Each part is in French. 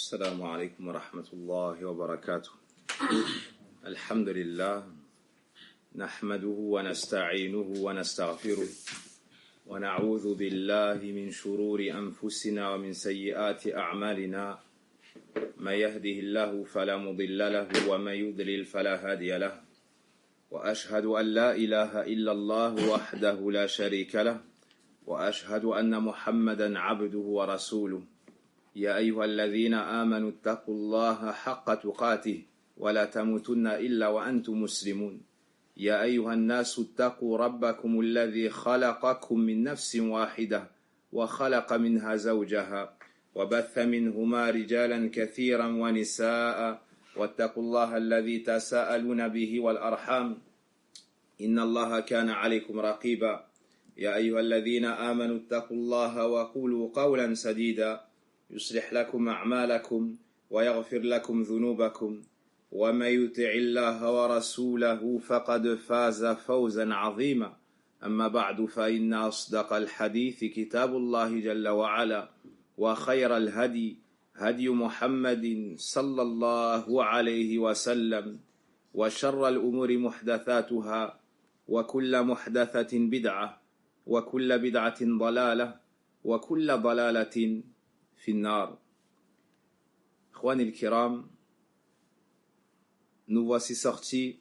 السلام عليكم ورحمة الله وبركاته. الحمد لله نحمده ونستعينه ونستغفره ونعوذ بالله من شرور أنفسنا ومن سيئات أعمالنا من يهده الله فلا مضل له ومن يضلل فلا هادي له وأشهد أن لا إله إلا الله وحده لا شريك له وأشهد أن محمدا عبده ورسوله يا أيها الذين آمنوا اتقوا الله حق تقاته ولا تموتن إلا وأنتم مسلمون يا أيها الناس اتقوا ربكم الذي خلقكم من نفس واحدة وخلق منها زوجها وبث منهما رجالا كثيرا ونساء واتقوا الله الذي تساءلون به والأرحام إن الله كان عليكم رقيبا يا أيها الذين آمنوا اتقوا الله وقولوا قولا سديدا يصلح لكم أعمالكم ويغفر لكم ذنوبكم ومن يطع الله ورسوله فقد فاز فوزا عظيما أما بعد فإن أصدق الحديث كتاب الله جل وعلا وخير الهدي هدي محمد صلى الله عليه وسلم وشر الأمور محدثاتها وكل محدثة بدعة وكل بدعة ضلالة وكل ضلالة في النار. Ikhwan el-Kiram, nous voici sortis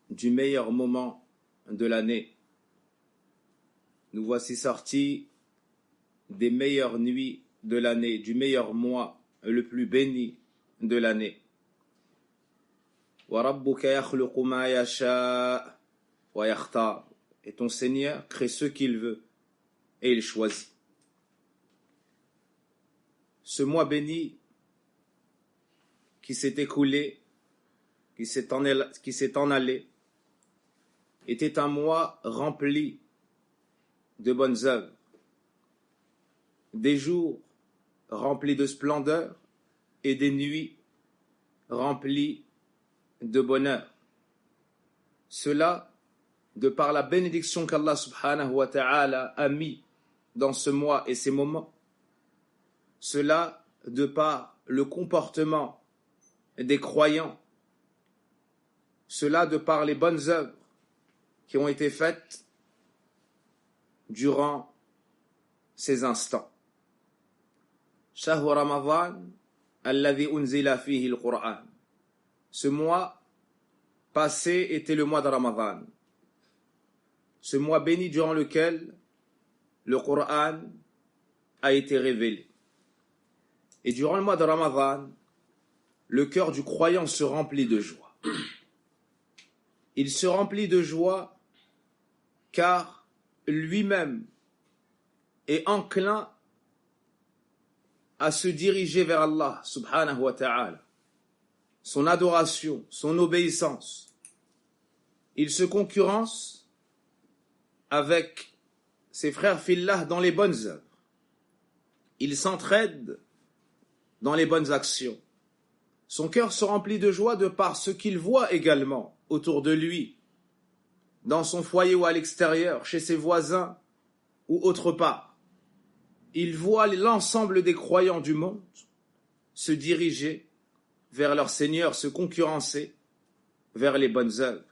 du meilleur moment de l'année. Nous voici sortis des meilleures nuits de l'année, du meilleur mois le plus béni de l'année. وَرَبُّكَ يَخْلُقُ مَا يَشَاءُ وَيَخْتَارُ. Et ton Seigneur crée ce qu'il veut et il choisit. Ce mois béni qui s'est écoulé, qui s'est en allé, était un mois rempli de bonnes œuvres, des jours remplis de splendeur et des nuits remplies de bonheur. Cela de par la bénédiction qu'Allah subhanahu wa ta'ala a mis dans ce mois et ces moments, cela de par le comportement des croyants, cela de par les bonnes œuvres qui ont été faites durant ces instants. Shahru Ramadan alladhi unzila fihi al-Qur'an. Ce mois passé était le mois de Ramadan. Ce mois béni durant lequel le Coran a été révélé. Et durant le mois de Ramadan, le cœur du croyant se remplit de joie. Il se remplit de joie car lui-même est enclin à se diriger vers Allah subhanahu wa ta'ala. Son adoration, son obéissance. Il se concurrence avec ses frères fillah dans les bonnes œuvres. Il s'entraide dans les bonnes actions. Son cœur se remplit de joie de par ce qu'il voit également autour de lui, dans son foyer ou à l'extérieur, chez ses voisins ou autre part. Il voit l'ensemble des croyants du monde se diriger vers leur Seigneur, se concurrencer vers les bonnes œuvres.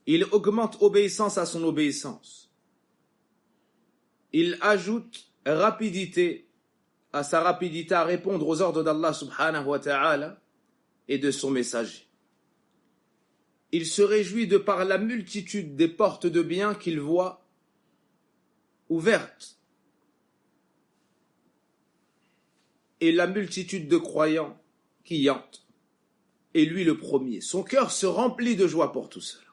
Il augmente obéissance à son obéissance. Il ajoute rapidité à sa rapidité à répondre aux ordres d'Allah subhanahu wa ta'ala et de son messager. Il se réjouit de par la multitude des portes de bien qu'il voit ouvertes et la multitude de croyants qui y entrent. Et lui le premier. Son cœur se remplit de joie pour tout cela.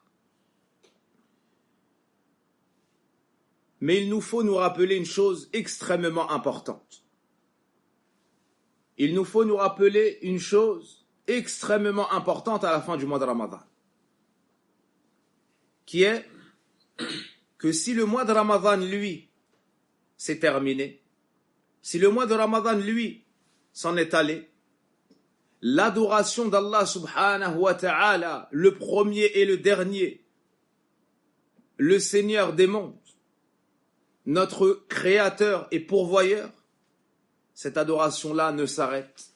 Mais il nous faut nous rappeler une chose extrêmement importante. Il nous faut nous rappeler une chose extrêmement importante à la fin du mois de Ramadan. Qui est que si le mois de Ramadan, lui, s'est terminé, si le mois de Ramadan, lui, s'en est allé, l'adoration d'Allah subhanahu wa ta'ala, le premier et le dernier, le Seigneur des mondes, notre Créateur et pourvoyeur, cette adoration-là ne s'arrête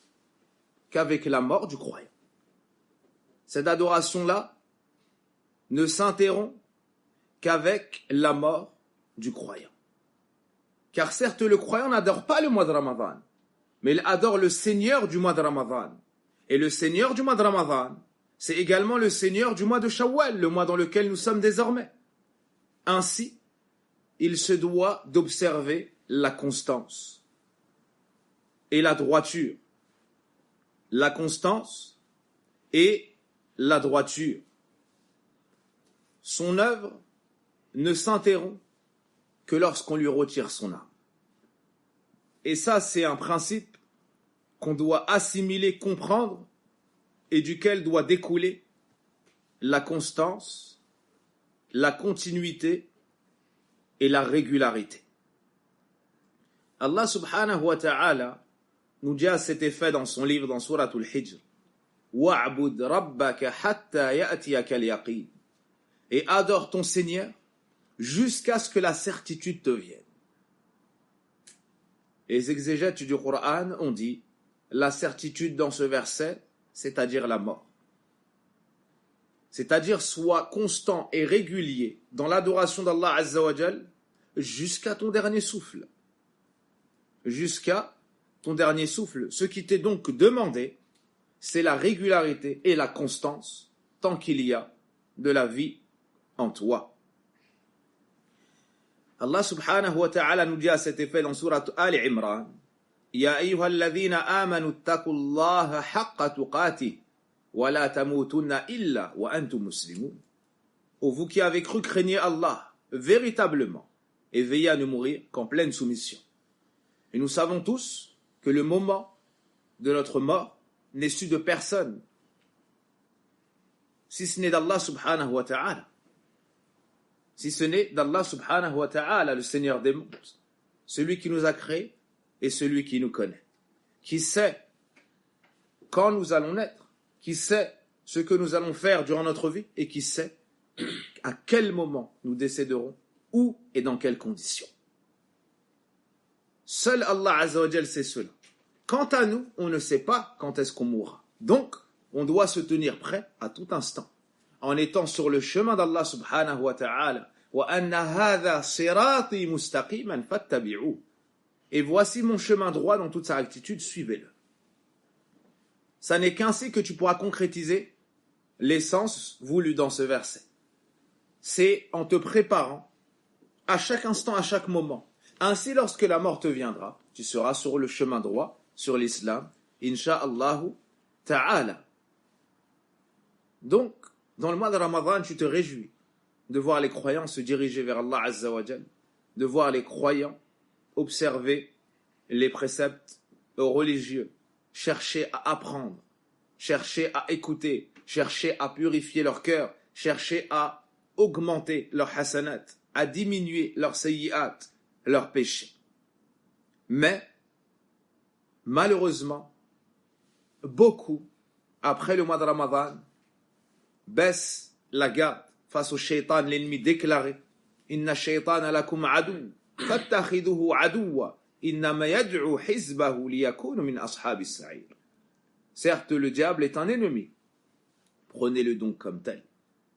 qu'avec la mort du croyant. Cette adoration-là ne s'interrompt qu'avec la mort du croyant. Car certes, le croyant n'adore pas le mois de Ramadan, mais il adore le Seigneur du mois de Ramadan. Et le Seigneur du mois de Ramadan, c'est également le Seigneur du mois de Shawwal, le mois dans lequel nous sommes désormais. Ainsi, il se doit d'observer la constance et la droiture. La constance et la droiture. Son œuvre ne s'interrompt que lorsqu'on lui retire son âme. Et ça, c'est un principe qu'on doit assimiler, comprendre, et duquel doit découler la constance, la continuité et la régularité. Allah subhanahu wa ta'ala nous dit à cet effet dans son livre, dans Surat al-Hijr, وَعْبُدْ رَبَّكَ حَتَّى يَأْتِيَكَ الْيَقِينَ. Et adore ton Seigneur jusqu'à ce que la certitude te vienne. Les exégètes du Coran ont dit la certitude dans ce verset, c'est-à-dire la mort. C'est-à-dire sois constant et régulier dans l'adoration d'Allah Azza wa Jal jusqu'à ton dernier souffle. Jusqu'à ton dernier souffle. Ce qui t'est donc demandé, c'est la régularité et la constance tant qu'il y a de la vie en toi. Allah subhanahu wa ta'ala nous dit à cet effet dans Surat Al-Imran, Ya ayyuhalladhina amanu taqullaha haqqa tuqatih wa la tamutunna illa wa antum muslimun. Ô vous qui avez cru, craignez Allah véritablement et veillez à ne mourir qu'en pleine soumission. Et nous savons tous que le moment de notre mort n'est su de personne, si ce n'est d'Allah subhanahu wa ta'ala. Si ce n'est d'Allah subhanahu wa ta'ala, le Seigneur des mondes, celui qui nous a créés et celui qui nous connaît, qui sait quand nous allons naître, qui sait ce que nous allons faire durant notre vie et qui sait à quel moment nous décéderons, où et dans quelles conditions. Seul Allah Azza wa Jal sait cela. Quant à nous, on ne sait pas quand est-ce qu'on mourra. Donc, on doit se tenir prêt à tout instant, en étant sur le chemin d'Allah subhanahu wa ta'ala. وَأَنَّ هَذَا صِرَاطِي مُسْتَقِيمًا فَاتَّبِعُوهُ. Et voici mon chemin droit dans toute sa rectitude, suivez-le. Ça n'est qu'ainsi que tu pourras concrétiser l'essence voulue dans ce verset. C'est en te préparant à chaque instant, à chaque moment. Ainsi, lorsque la mort te viendra, tu seras sur le chemin droit, sur l'islam, insha'Allahu ta'ala. Donc, dans le mois de Ramadan, tu te réjouis de voir les croyants se diriger vers Allah Azza wa Jal, de voir les croyants observer les préceptes religieux, chercher à apprendre, chercher à écouter, chercher à purifier leur cœur, chercher à augmenter leur hasanat, à diminuer leurs sayyi'at, leurs péchés. Mais, malheureusement, beaucoup, après le mois de Ramadan, baissent la garde face au shaitan, l'ennemi déclaré. Inna shaytana lakum adu, fattakhiduhu aduwa, innama yad'u hizbahu liyakunu min ashabis sa'ir. Certes, le diable est un ennemi. Prenez-le donc comme tel.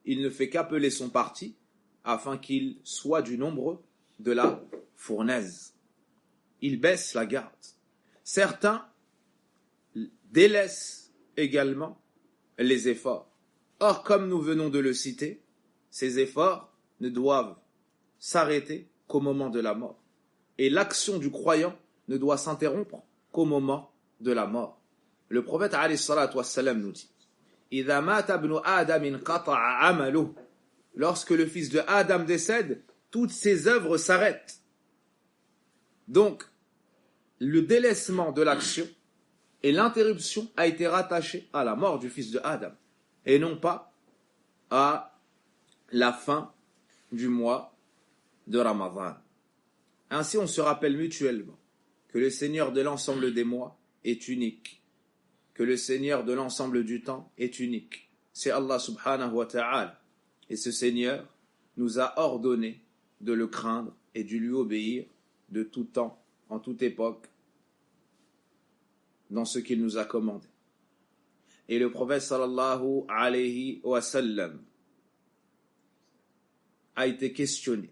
Il ne fait qu'appeler son parti afin qu'il soit du nombre de la fournaise. Il baisse la garde. Certains délaissent également les efforts. Or, comme nous venons de le citer, ces efforts ne doivent s'arrêter qu'au moment de la mort. Et l'action du croyant ne doit s'interrompre qu'au moment de la mort. Le prophète alayhi salatu wassalam nous dit إِذَا مَاتَ ابْنُ آدَمٍ قَطَعَ عَمَلُهُ. Lorsque le fils de Adam décède, toutes ses œuvres s'arrêtent. Donc, le délaissement de l'action et l'interruption a été rattaché à la mort du fils de Adam et non pas à la fin du mois de Ramadan. Ainsi, on se rappelle mutuellement que le Seigneur de l'ensemble des mois est unique, que le Seigneur de l'ensemble du temps est unique. C'est Allah subhanahu wa ta'ala. Et ce Seigneur nous a ordonné de le craindre et de lui obéir de tout temps, en toute époque dans ce qu'il nous a commandé. Et le prophète sallallahu alayhi wa sallam a été questionné.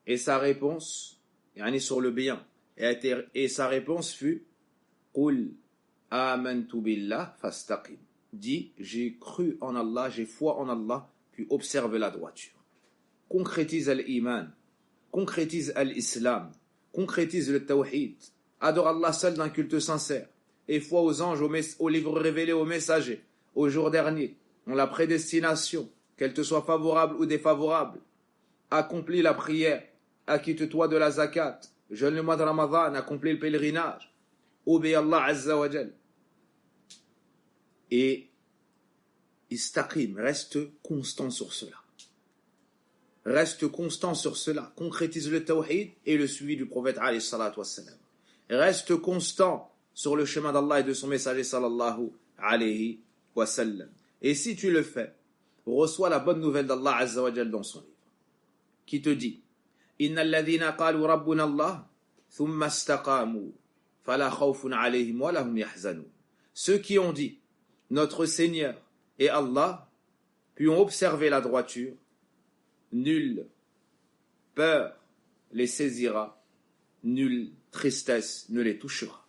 Et sa réponse, sur le bien, et sa réponse fut Qul amantu billah fastaqim. Dit, j'ai cru en Allah, j'ai foi en Allah, puis observe la droiture. Concrétise l'iman, concrétise l'islam, concrétise le tawhid, adore Allah seul d'un culte sincère, et foi aux anges, aux livres révélés, aux messagers, au jour dernier, en la prédestination, qu'elle te soit favorable ou défavorable. Accomplis la prière, acquitte-toi de la zakat, jeûne le mois de Ramadan, accomplis le pèlerinage, obéis Allah Azza wa Jal. Et istaqim, reste constant sur cela. Reste constant sur cela. Concrétise le tawhid et le suivi du prophète alayhi salatu wassalam. Reste constant sur le chemin d'Allah et de son messager sallallahu alayhi wa sallam. Et si tu le fais, reçois la bonne nouvelle d'Allah Azza wa Jal dans son livre, qui te dit Inna alladhina qalu rabbuna Allah thumma istaqamu fala khawfun alayhim wa lahum yahzanun. Ceux qui ont dit notre Seigneur et Allah, puis ont observé la droiture, nulle peur les saisira, nulle tristesse ne les touchera.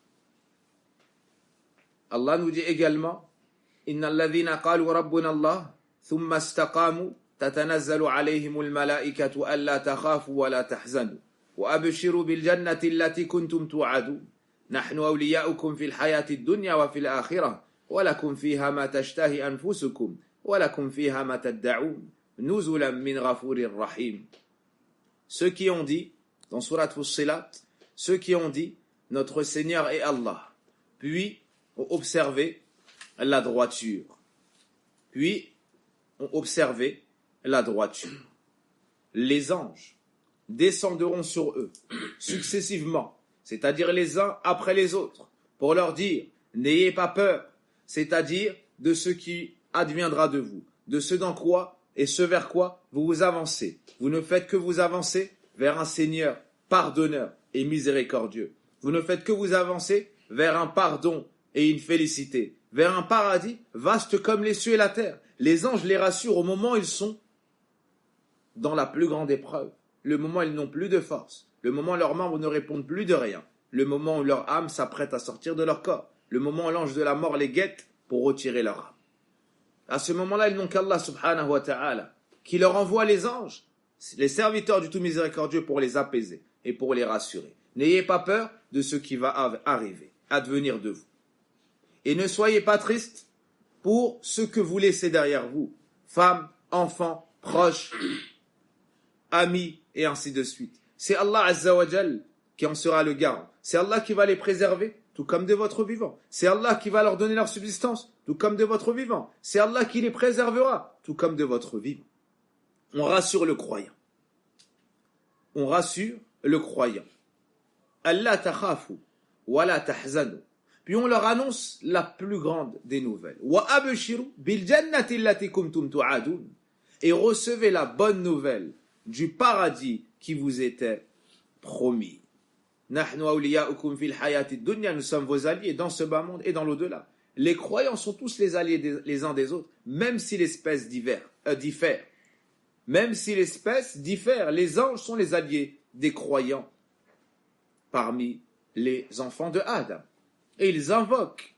Allah nous dit également Inna alladhina qalu rabbuna Allah thumma istaqamu tatanazzalu alayhimul malaikatu alla takhafu wa la tahzanu wa abshiru bil jannati allati kuntum tu'adun nahnu awliya'ukum fil hayati ad-dunya wa fil akhirah wa lakum fiha ma tashtahi anfusukum wa lakum fiha ma tad'un nuzulan min ghafurir rahim. Ceux qui ont dit dans Surat Fussilat, ceux qui ont dit notre Seigneur est Allah, puis ont observé la droiture, les anges descendront sur eux successivement, c'est-à-dire les uns après les autres, pour leur dire n'ayez pas peur, c'est-à-dire de ce qui adviendra de vous, de ce dans quoi et ce vers quoi vous vous avancez. Vous ne faites que vous avancer vers un Seigneur pardonneur et miséricordieux. Vous ne faites que vous avancer vers un pardon et une félicité, vers un paradis vaste comme les cieux et la terre. Les anges les rassurent au moment où ils sont dans la plus grande épreuve, le moment où ils n'ont plus de force, le moment où leurs membres ne répondent plus de rien, le moment où leur âme s'apprête à sortir de leur corps, le moment où l'ange de la mort les guette pour retirer leur âme. À ce moment-là, ils n'ont qu'Allah subhanahu wa ta'ala qui leur envoie les anges, les serviteurs du tout miséricordieux, pour les apaiser et pour les rassurer. N'ayez pas peur de ce qui va arriver, advenir de vous. Et ne soyez pas tristes pour ce que vous laissez derrière vous, femmes, enfants, proches, amis, et ainsi de suite. C'est Allah Azza wa Jal qui en sera le garant. C'est Allah qui va les préserver, tout comme de votre vivant. C'est Allah qui va leur donner leur subsistance, tout comme de votre vivant. C'est Allah qui les préservera, tout comme de votre vivant. On rassure le croyant. On rassure le croyant. Allah takhafu wa la tahzanu. Puis on leur annonce la plus grande des nouvelles. Wa abshiru bil jannati allati kuntum tu'adun. Et recevez la bonne nouvelle du paradis qui vous était promis. Nahnu awliya'ukum fil hayati dunya. Nous sommes vos alliés dans ce bas monde et dans l'au-delà. Les croyants sont tous les alliés les uns des autres, même si l'espèce diffère. Même si l'espèce diffère, les anges sont les alliés des croyants parmi les enfants de Adam. Et ils invoquent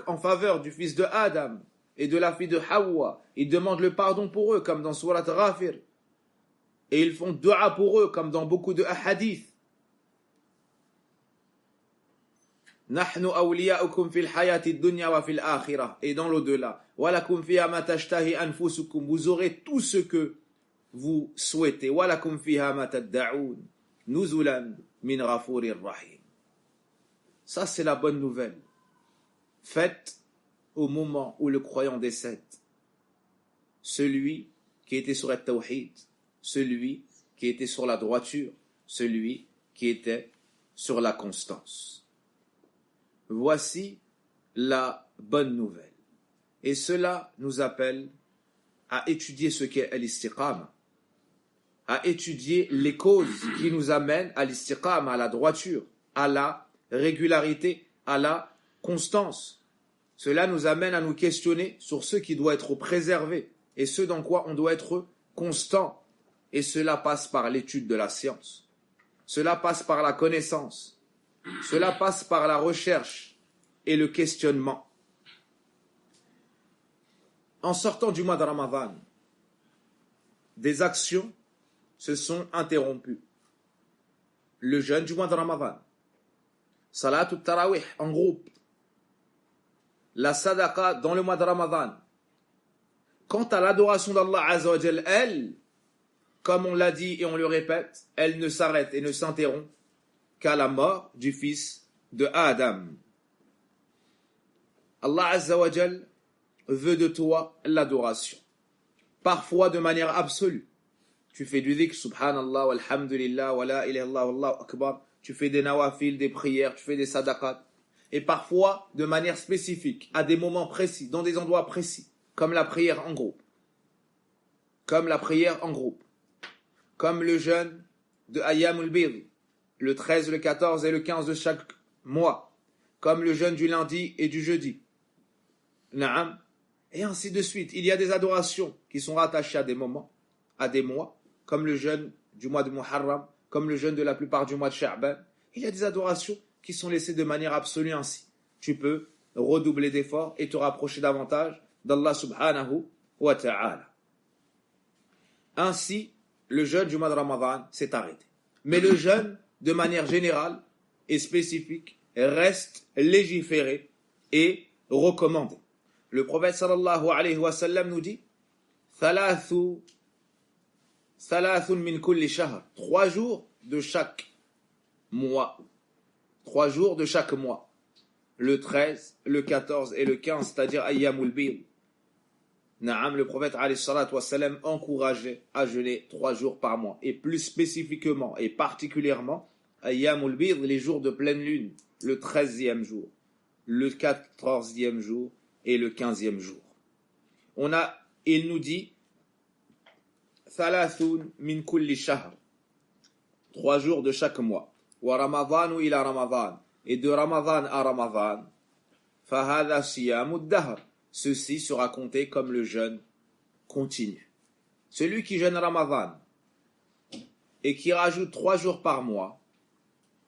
en faveur du fils de Adam et de la fille de Hawa. Ils demandent le pardon pour eux, comme dans Surat Ghafir. Et ils font dua pour eux, comme dans beaucoup de hadiths. Nahnu awliya'ukum fil hayati dunya wa fil akhirah. Et dans l'au-delà. Wa lakum fiha ma tashtahi anfusukum. Vous aurez tout ce que vous souhaitez. Wa lakum fiha ma tad'un. Nuzulan min ghafurir rahim. Ça, c'est la bonne nouvelle. Faite au moment où le croyant décède. Celui qui était sur le tawhid, celui qui était sur la droiture, celui qui était sur la constance. Voici la bonne nouvelle. Et cela nous appelle à étudier ce qu'est l'istiqama, à étudier les causes qui nous amènent à l'istiqama, à la droiture, à la régularité, à la constance. Cela nous amène à nous questionner sur ce qui doit être préservé et ce dans quoi on doit être constant. Et cela passe par l'étude de la science. Cela passe par la connaissance. Cela passe par la recherche et le questionnement. En sortant du mois de Ramadan, des actions se sont interrompues. Le jeûne du mois de Ramadan, Salatul Tarawih en groupe, la sadaqa dans le mois de Ramadan. Quant à l'adoration d'Allah Azza wa Jal, elle, comme on l'a dit et on le répète, elle ne s'arrête et ne s'interrompt qu'à la mort du fils de Adam. Allah Azza wa Jal veut de toi l'adoration. Parfois de manière absolue. Tu fais du dhikr, subhanallah, walhamdulillah, wa la ilaha illallah, wallahu akbar. Tu fais des nawafil, des prières, tu fais des sadaqat. Et parfois de manière spécifique, à des moments précis, dans des endroits précis, comme la prière en groupe. Comme la prière en groupe. Comme le jeûne de Ayyamul Bid, le 13, le 14 et le 15 de chaque mois. Comme le jeûne du lundi et du jeudi. Naam. Et ainsi de suite. Il y a des adorations qui sont rattachées à des moments, à des mois, comme le jeûne du mois de Muharram, comme le jeûne de la plupart du mois de Sha'ban. Il y a des adorations qui sont laissées de manière absolue ainsi. Tu peux redoubler d'efforts et te rapprocher davantage d'Allah subhanahu wa ta'ala. Ainsi, le jeûne du mois de Ramadan s'est arrêté. Mais le jeûne, de manière générale et spécifique, reste légiféré et recommandé. Le prophète sallallahu alayhi wa sallam nous dit Thalathun min kulli shahr. 3 jours de chaque mois. 3 jours de chaque mois. Le 13, le 14 et le 15, c'est-à-dire Ayyamul Bid. Naam, le prophète alayhi salatu wa sallam encourageait à jeûner 3 jours par mois. Et plus spécifiquement et particulièrement, Ayyamul Bid, les jours de pleine lune, le 13e jour, le 14e jour et le 15e jour. Il nous dit Thalathun min kulli shahr. 3 jours de chaque mois. Wa Ramadanu ila Ramadan. Et de Ramadan à Ramadan. Fahadha siyamud dahr. Ceci sera compté comme le jeûne continu. Celui qui jeûne Ramadan et qui rajoute 3 jours par mois,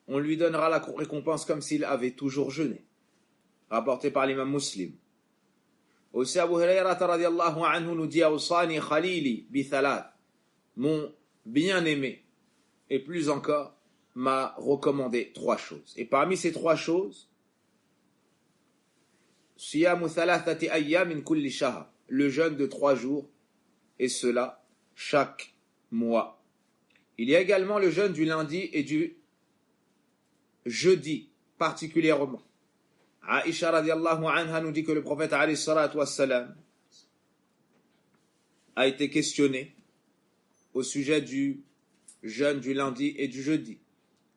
on lui donnera la récompense comme s'il avait toujours jeûné. Rapporté par l'imam Muslim. Aussi Abu Hurayrata radiyallahu anhu nous dit Awsani Khalili bi thalath. Mon bien-aimé, et plus encore, m'a recommandé 3 choses. Et parmi ces 3 choses, Siyamu thalathati ayyam min kulli shahr. Le jeûne de 3 jours, et cela chaque mois. Il y a également le jeûne du lundi et du jeudi, particulièrement. Aïcha radiallahu anha nous dit que le prophète alayhi salatu wassalam a été questionné au sujet du jeûne du lundi et du jeudi.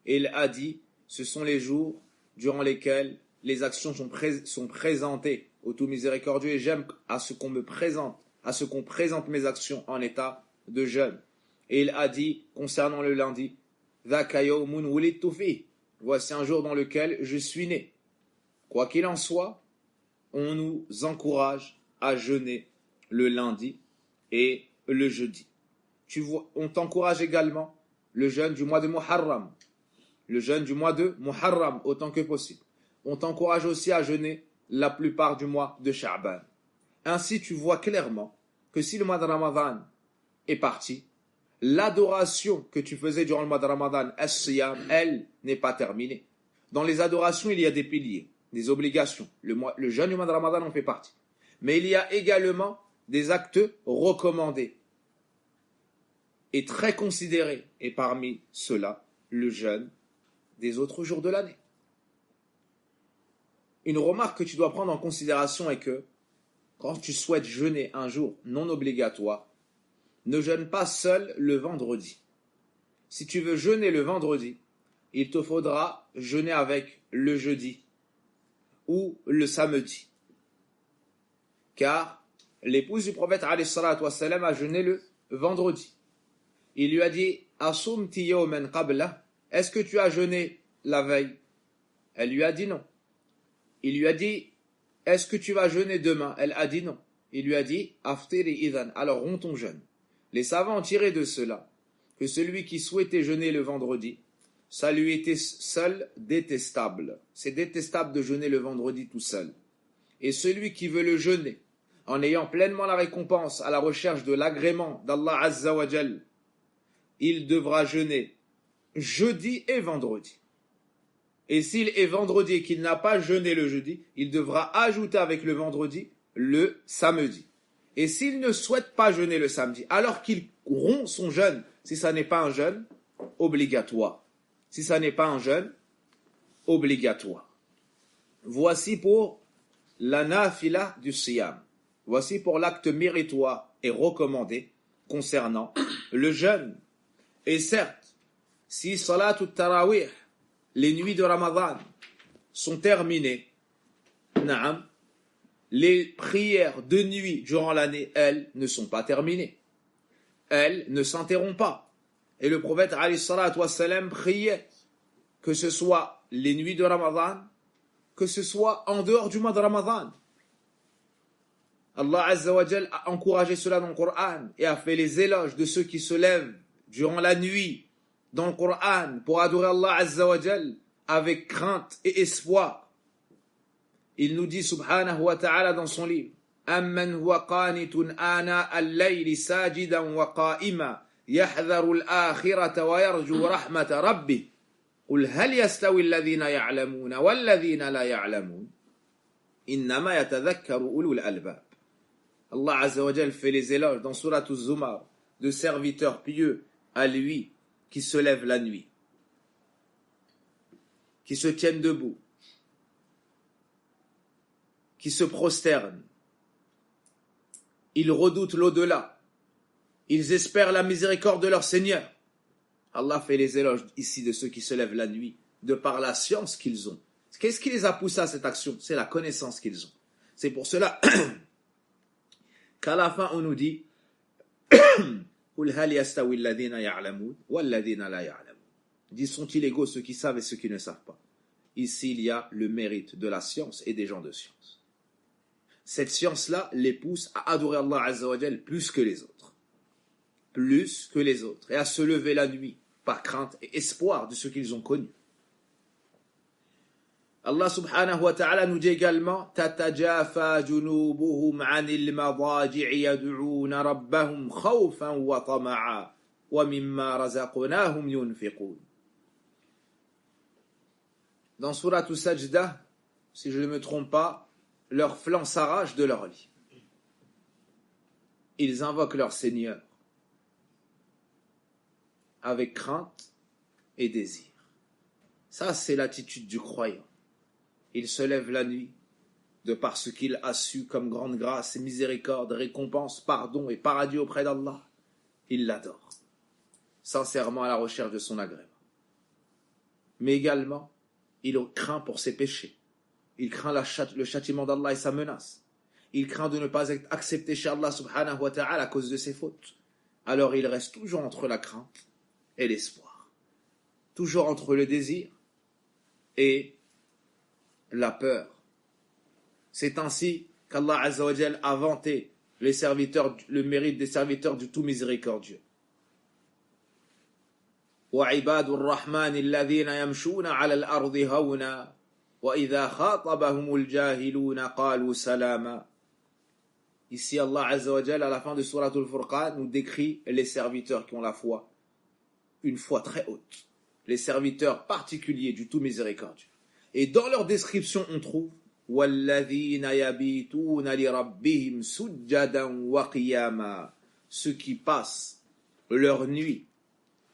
Et il a dit, ce sont les jours durant lesquels les actions sont présentées au tout miséricordieux et j'aime à ce qu'on me présente, à ce qu'on présente mes actions en état de jeûne. Et il a dit, concernant le lundi, Dhaka yawmun wulidtu fihi. Voici un jour dans lequel je suis né. Quoi qu'il en soit, on nous encourage à jeûner le lundi et le jeudi. On t'encourage également le jeûne du mois de Muharram. Le jeûne du mois de Muharram, autant que possible. On t'encourage aussi à jeûner la plupart du mois de Sha'ban. Ainsi, tu vois clairement que si le mois de Ramadan est parti, l'adoration que tu faisais durant le mois de Ramadan, as-siyam, elle n'est pas terminée. Dans les adorations, il y a des piliers, des obligations. Le jeûne du mois de Ramadan en fait partie. Mais il y a également des actes recommandés et très considérés. Et parmi ceux-là, le jeûne des autres jours de l'année. Une remarque que tu dois prendre en considération est que quand tu souhaites jeûner un jour non obligatoire, ne jeûne pas seul le vendredi. Si tu veux jeûner le vendredi, il te faudra jeûner avec le jeudi ou le samedi. Car l'épouse du prophète alayhi salatu wassalam a jeûné le vendredi. Il lui a dit Asumti yawman qabla. Est-ce que tu as jeûné la veille Elle lui a dit non. Il lui a dit, est-ce que tu vas jeûner demain? Elle a dit non. Il lui a dit, aftiri idhan, alors romps ton jeûne. Les savants ont tiré de cela que celui qui souhaitait jeûner le vendredi, ça lui était seul détestable. C'est détestable de jeûner le vendredi tout seul. Et celui qui veut le jeûner, en ayant pleinement la récompense à la recherche de l'agrément d'Allah Azza wa Jal, il devra jeûner jeudi et vendredi. Et s'il est vendredi et qu'il n'a pas jeûné le jeudi, il devra ajouter avec le vendredi le samedi. Et s'il ne souhaite pas jeûner le samedi, alors qu'il rompt son jeûne, si ça n'est pas un jeûne obligatoire. Si ça n'est pas un jeûne obligatoire. Voici pour la nafila du siyam. Voici pour l'acte méritoire et recommandé concernant le jeûne. Et certes, si salatul tarawih, les nuits de Ramadan, sont terminées, naam, les prières de nuit durant l'année, elles, ne sont pas terminées. Elles ne s'interrompent pas. Et le prophète, alayhi salatu wassalam, priait, que ce soit les nuits de Ramadan, que ce soit en dehors du mois de Ramadan. Allah Azza wa Jal a encouragé cela dans le Coran et a fait les éloges de ceux qui se lèvent durant la nuit dans le Coran pour adorer Allah Azza wa Jal avec crainte et espoir. Il nous dit subhanahu wa ta'ala dans son livre, Amman huwa qanitun ana al-layli sajidan wa qa'ima yahdharu al-akhirata wa yarju rahmata rabbih qul hal yastawi alladhina ya'lamuna walladhina la ya'lamun innama yatadhakkaru ulul albab. Allah Azza wa Jal fait les éloges dans Surat Az-Zumar de serviteurs pieux à lui qui se lèvent la nuit, qui se tiennent debout, qui se prosternent. Ils redoutent l'au-delà. Ils espèrent la miséricorde de leur Seigneur. Allah fait les éloges ici de ceux qui se lèvent la nuit, de par la science qu'ils ont. Qu'est-ce qui les a poussés à cette action? C'est la connaissance qu'ils ont. C'est pour cela qu'à la fin on nous dit Dis, sont-ils égaux ceux qui savent et ceux qui ne savent pas? Ici il y a le mérite de la science et des gens de science. Cette science-là les pousse à adorer Allah Azza wa Jal plus que les autres. Plus que les autres. Et à se lever la nuit par crainte et espoir de ce qu'ils ont connu. Allah subhanahu wa ta'ala nous dit également Tatajafa junubuhum anil madaji'i yad'una rabbahum khawfan wa tama'a wa mimma razaqnahum yunfiqun. Dans Surat As-Sajdah, si je ne me trompe pas, leurs flancs s'arrachent de leur lit. Ils invoquent leur Seigneur avec crainte et désir. Ça, c'est l'attitude du croyant. Il se lève la nuit, de par ce qu'il a su comme grande grâce et miséricorde, récompense, pardon et paradis auprès d'Allah. Il l'adore, sincèrement à la recherche de son agrément. Mais également, il craint pour ses péchés. Il craint le châtiment d'Allah et sa menace. Il craint de ne pas être accepté chez Allah subhanahu wa ta'ala à cause de ses fautes. Alors il reste toujours entre la crainte et l'espoir. Toujours entre le désir et la peur. C'est ainsi qu'Allah Azza wa Jal a vanté le mérite des serviteurs du tout miséricordieux. وَعِبَادُ الرَّحْمَنِ الَّذِينَ يَمْشُونَ عَلَى الْأَرْضِ هَوْنًا وَإِذَا خَاطَبَهُمُ الْجَاهِلُونَ قَالُوا سَلَامًا. Ici Allah Azza wa Jal à la fin de Surat Al-Furqan nous décrit les serviteurs qui ont la foi, une foi très haute, les serviteurs particuliers du tout miséricordieux. Et dans leur description, on trouve وَالَّذِينَ يَبِيتُونَ لِرَبِّهِمْ سُجَّدًا وَقِيَامًا, ceux qui passent leur nuit,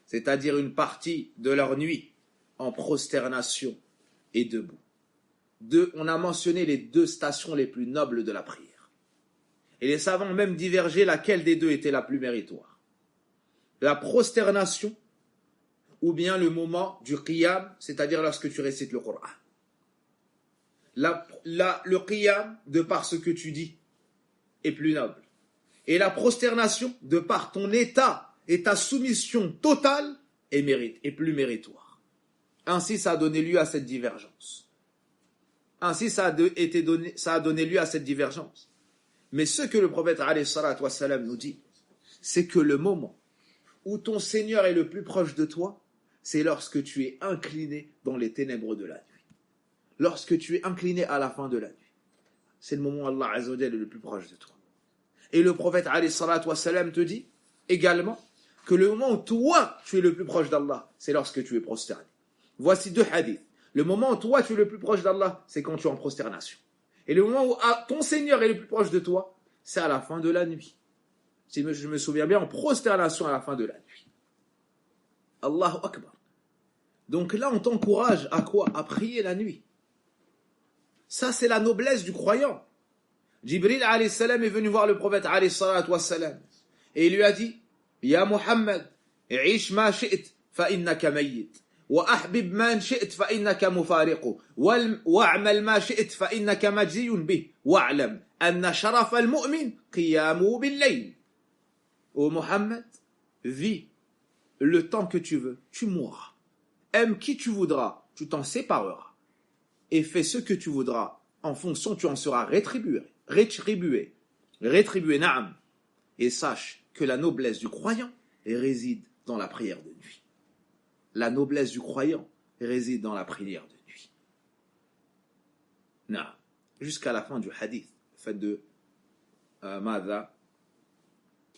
c'est-à-dire une partie de leur nuit, en prosternation et debout. On a mentionné les deux stations les plus nobles de la prière. Et les savants ont même divergé laquelle des deux était la plus méritoire. La prosternation ou bien le moment du qiyam, c'est-à-dire lorsque tu récites le Coran. Le qiyam, de par ce que tu dis, est plus noble. Et la prosternation, de par ton état et ta soumission totale, est plus méritoire. Ainsi, ça a donné lieu à cette divergence. Ainsi, ça a donné lieu à cette divergence. Mais ce que le prophète alayhi salatu wassalam nous dit, c'est que le moment où ton Seigneur est le plus proche de toi, c'est lorsque tu es incliné dans les ténèbres de la nuit. Lorsque tu es incliné à la fin de la nuit. C'est le moment où Allah Azza wa Jalla est le plus proche de toi. Et le prophète alayhi salatu wassalam te dit également que le moment où toi tu es le plus proche d'Allah, c'est lorsque tu es prosterné. Voici 2 hadiths. Le moment où toi tu es le plus proche d'Allah, c'est quand tu es en prosternation. Et le moment où ton Seigneur est le plus proche de toi, c'est à la fin de la nuit. Si je me souviens bien, en prosternation à la fin de la nuit. Allahu Akbar. Donc là, on t'encourage à quoi? À prier la nuit. Ça, c'est la noblesse du croyant. Jibril alayhi salam est venu voir le prophète alayhi salatu wassalam. Et il lui a dit, Ya Muhammad, ish ma shi'it fa innaka mayyit. وأحبب من شئت فإنك مفارقه واعمل ما شئت فإنك مجزي به واعلم أن شرف المؤمن قيامه بالليل. Ô Mohammed, vis le temps que tu veux, tu mourras. Aime qui tu voudras, tu t'en sépareras. Et fais ce que tu voudras, en fonction tu en seras rétribué, naam. Et sache que la noblesse du croyant réside dans la prière de nuit. La noblesse du croyant réside dans la prière de nuit. Non. Jusqu'à la fin du hadith, le fait de Mada,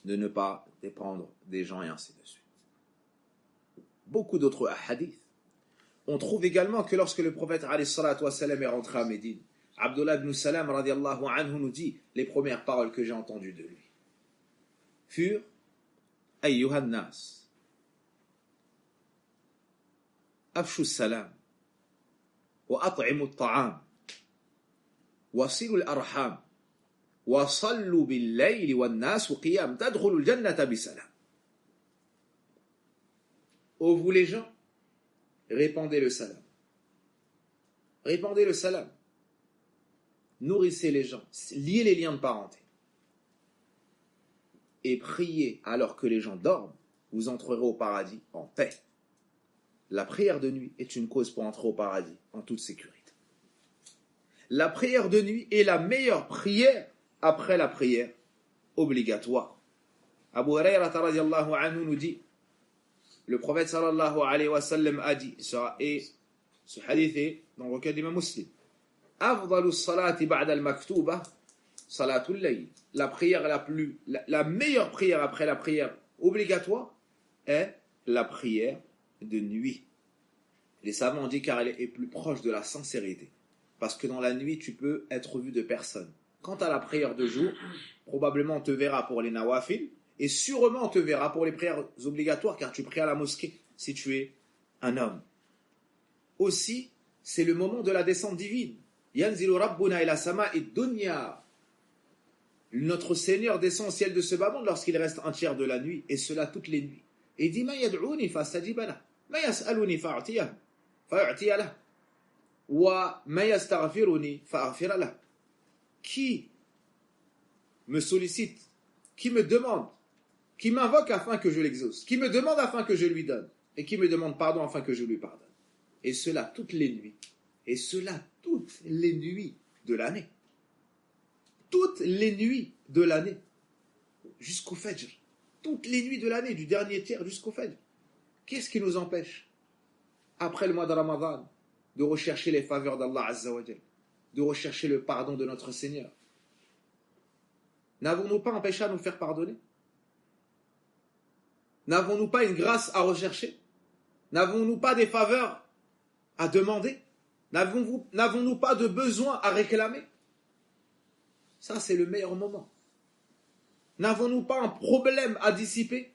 de ne pas dépendre des gens et ainsi de suite. Beaucoup d'autres hadiths. On trouve également que lorsque le prophète alayhi salatu wassalam est rentré à Médine, Abdullah ibn Salam radiallahu anhu nous dit les premières paroles que j'ai entendues de lui furent Ayyuhan nas أفشوا السلام وأطعموا الطعام وصلوا الأرحام وصلوا بالليل والناس قيام تدخلوا الجنة بسلام. Ô vous les gens, répandez le salam. Répandez le salam. Nourrissez les gens, liez les liens de parenté. Et priez alors que les gens dorment, vous entrerez au paradis en paix. La prière de nuit est une cause pour entrer au paradis en toute sécurité. La prière de nuit est la meilleure prière après la prière obligatoire. Abu Hurayrata radiallahu anhu nous dit, le prophète sallallahu alayhi wa sallam a dit, et ce hadith est dans le recueil d'Imam Muslim, Afdalu salati ba'da al-maktuba salatul layl. La prière la meilleure prière après la prière obligatoire est la prière de nuit. Les savants ont dit car elle est plus proche de la sincérité. Parce que dans la nuit, tu peux être vu de personne. Quant à la prière de jour, probablement on te verra pour les nawafil, et sûrement on te verra pour les prières obligatoires, car tu pries à la mosquée si tu es un homme. Aussi, c'est le moment de la descente divine. Yanzilu rabbuna ila sama'i dunya. Notre Seigneur descend au ciel de ce bas monde lorsqu'il reste un tiers de la nuit, et cela toutes les nuits. Et il dit ma yad'uni fastajiba lah, ma yas'aluni fa'atiya lah, wa ma yastaghfiruni fa'aghfira lah. Qui me sollicite, qui me demande, qui m'invoque afin que je l'exauce, qui me demande afin que je lui donne, et qui me demande pardon afin que je lui pardonne. Et cela toutes les nuits, et cela toutes les nuits de l'année. Toutes les nuits de l'année, jusqu'au Fajr. Toutes les nuits de l'année, du dernier tiers jusqu'au Fajr. Qu'est-ce qui nous empêche, après le mois de Ramadan, de rechercher les faveurs d'Allah Azza wa Jal, de rechercher le pardon de notre Seigneur? N'avons-nous pas empêché à nous faire pardonner? N'avons-nous pas une grâce à rechercher? N'avons-nous pas des faveurs à demander? N'avons-nous pas de besoin à réclamer? Ça, c'est le meilleur moment. N'avons-nous pas un problème à dissiper?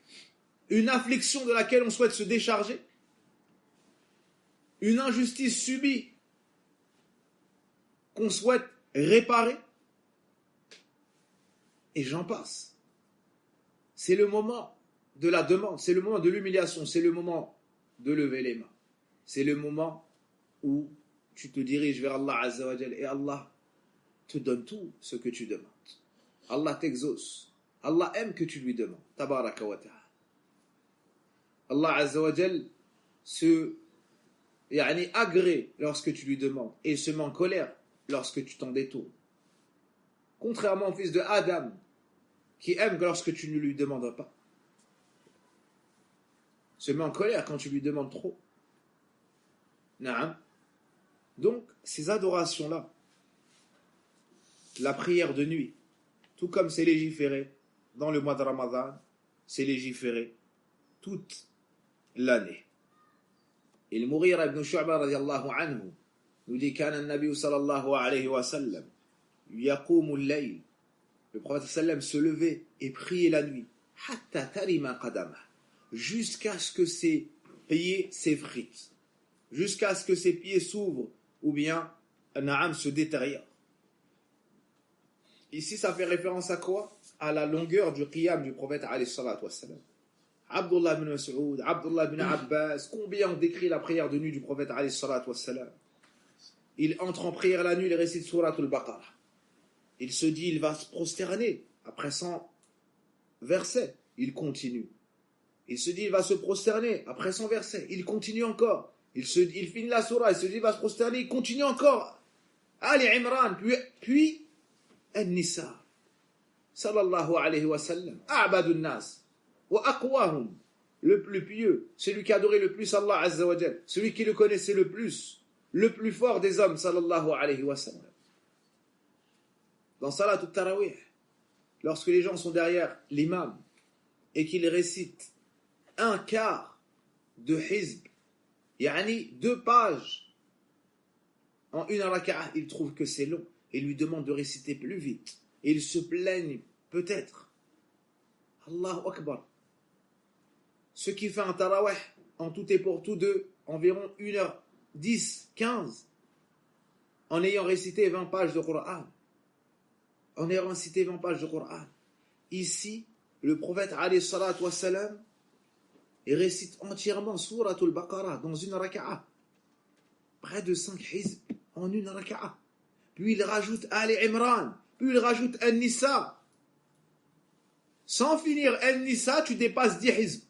Une affliction de laquelle on souhaite se décharger? Une injustice subie qu'on souhaite réparer? Et j'en passe. C'est le moment de la demande, c'est le moment de l'humiliation, c'est le moment de lever les mains. C'est le moment où tu te diriges vers Allah Azza wa Jal et Allah te donne tout ce que tu demandes. Allah t'exauce. Allah aime que tu lui demandes. Tabaraka wa ta'ala. Allah Azza wa Jal se agrée lorsque tu lui demandes et se met en colère lorsque tu t'en détournes. Contrairement au fils de Adam, qui aime lorsque tu ne lui demandes pas. Se met en colère quand tu lui demandes trop. Naam. Donc, ces adorations-là, la prière de nuit, tout comme c'est légiféré dans le mois de Ramadan, c'est légiféré toute l'année. Et le Mughira ibn Shu'ba radiyallahu anhu nous dit qu'un Nabi sallallahu alayhi wa sallam yaqumu al-layl. Le prophète sallam se levait et priait la nuit, hatta tarima qadama, jusqu'à ce que ses pieds s'effritent, jusqu'à ce que ses pieds s'ouvrent ou bien Naam se détériore. Ici, ça fait référence à quoi? À la longueur du qiyam du prophète alayhi salatu wassalam. Abdullah ibn Mas'ud, Abdullah ibn Abbas, combien on décrit la prière de nuit du prophète alayhi salatu wassalam. Il entre en prière la nuit, il récite Surat al-Baqarah. Il se dit, il va se prosterner après 100 versets. Il continue. Il se dit, il va se prosterner après 100 versets. Il continue encore. Il finit la surah, il se dit, il va se prosterner, il continue encore. Ali Imran, puis An-Nisa. Sallallahu alayhi wa sallam. A'badun nas. Wa aqwahum. Le plus pieux, celui qui adorait le plus Allah Azza wa Jal, celui qui le connaissait le plus fort des hommes, sallallahu alayhi wa sallam. Dans Salat al-Tarawih, lorsque les gens sont derrière l'imam et qu'il récite un quart de hizb, yani 2 pages en une raka'a, ils trouvent que c'est long et lui demandent de réciter plus vite. Et ils se plaignent peut-être. Allahu Akbar. Ce qui fait un tarawih en tout et pour tout de environ 1h10, 15 en ayant récité 20 pages de Coran. En ayant récité 20 pages de Coran. Ici, le prophète alayhi salatu wassalam récite entièrement Surat al-Baqarah dans une raka'a. Près de 5 hizb en une raka'a. Puis il rajoute Ali Imran. Puis il rajoute An-Nisa. Sans finir An-Nisa, tu dépasses 10 hizb.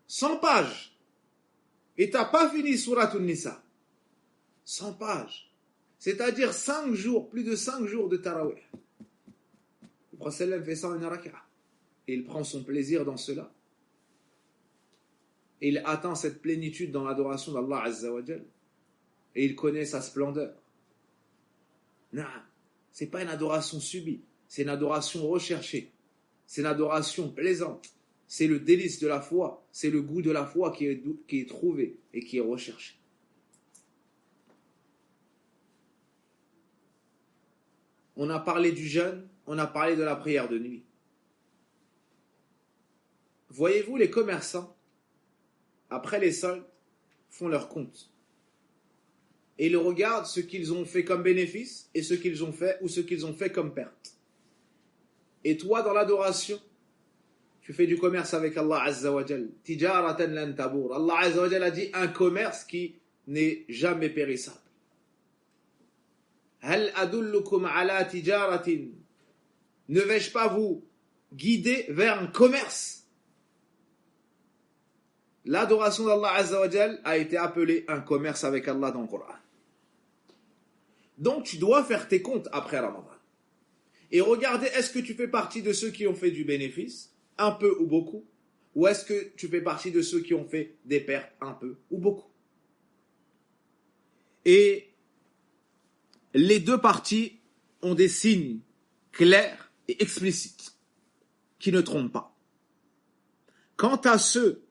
100 pages. Et tu n'as pas fini Surat An-Nisa. 100 pages. C'est-à-dire 5 jours, plus de 5 jours de Tarawih. Le prophète fait ça en une raka'a. Et il prend son plaisir dans cela. Et il atteint cette plénitude dans l'adoration d'Allah Azza wa Jal. Et il connaît sa splendeur. Non, ce n'est pas une adoration subie. C'est une adoration recherchée. C'est une adoration plaisante. C'est le délice de la foi. C'est le goût de la foi qui est trouvé et qui est recherché. On a parlé du jeûne, on a parlé de la prière de nuit. Voyez-vous, les commerçants, après les soldes, font leur compte. Et ils regardent ce qu'ils ont fait comme bénéfice et ce qu'ils ont fait ou ce qu'ils ont fait comme perte. Et toi, dans l'adoration, tu fais du commerce avec Allah Azza wa Jal. Tijaratan lan tabour. Allah Azza wa Jal a dit un commerce qui n'est jamais périssable. Hal adullukum ala tijaratin. Ne vais-je pas vous guider vers un commerce? L'adoration d'Allah Azza wa Jal a été appelée un commerce avec Allah dans le Coran. Donc tu dois faire tes comptes après Ramadan. Et regarder, est-ce que tu fais partie de ceux qui ont fait du bénéfice, un peu ou beaucoup, ou est-ce que tu fais partie de ceux qui ont fait des pertes, un peu ou beaucoup. Et les deux parties ont des signes clairs et explicites qui ne trompent pas. Quant à ceux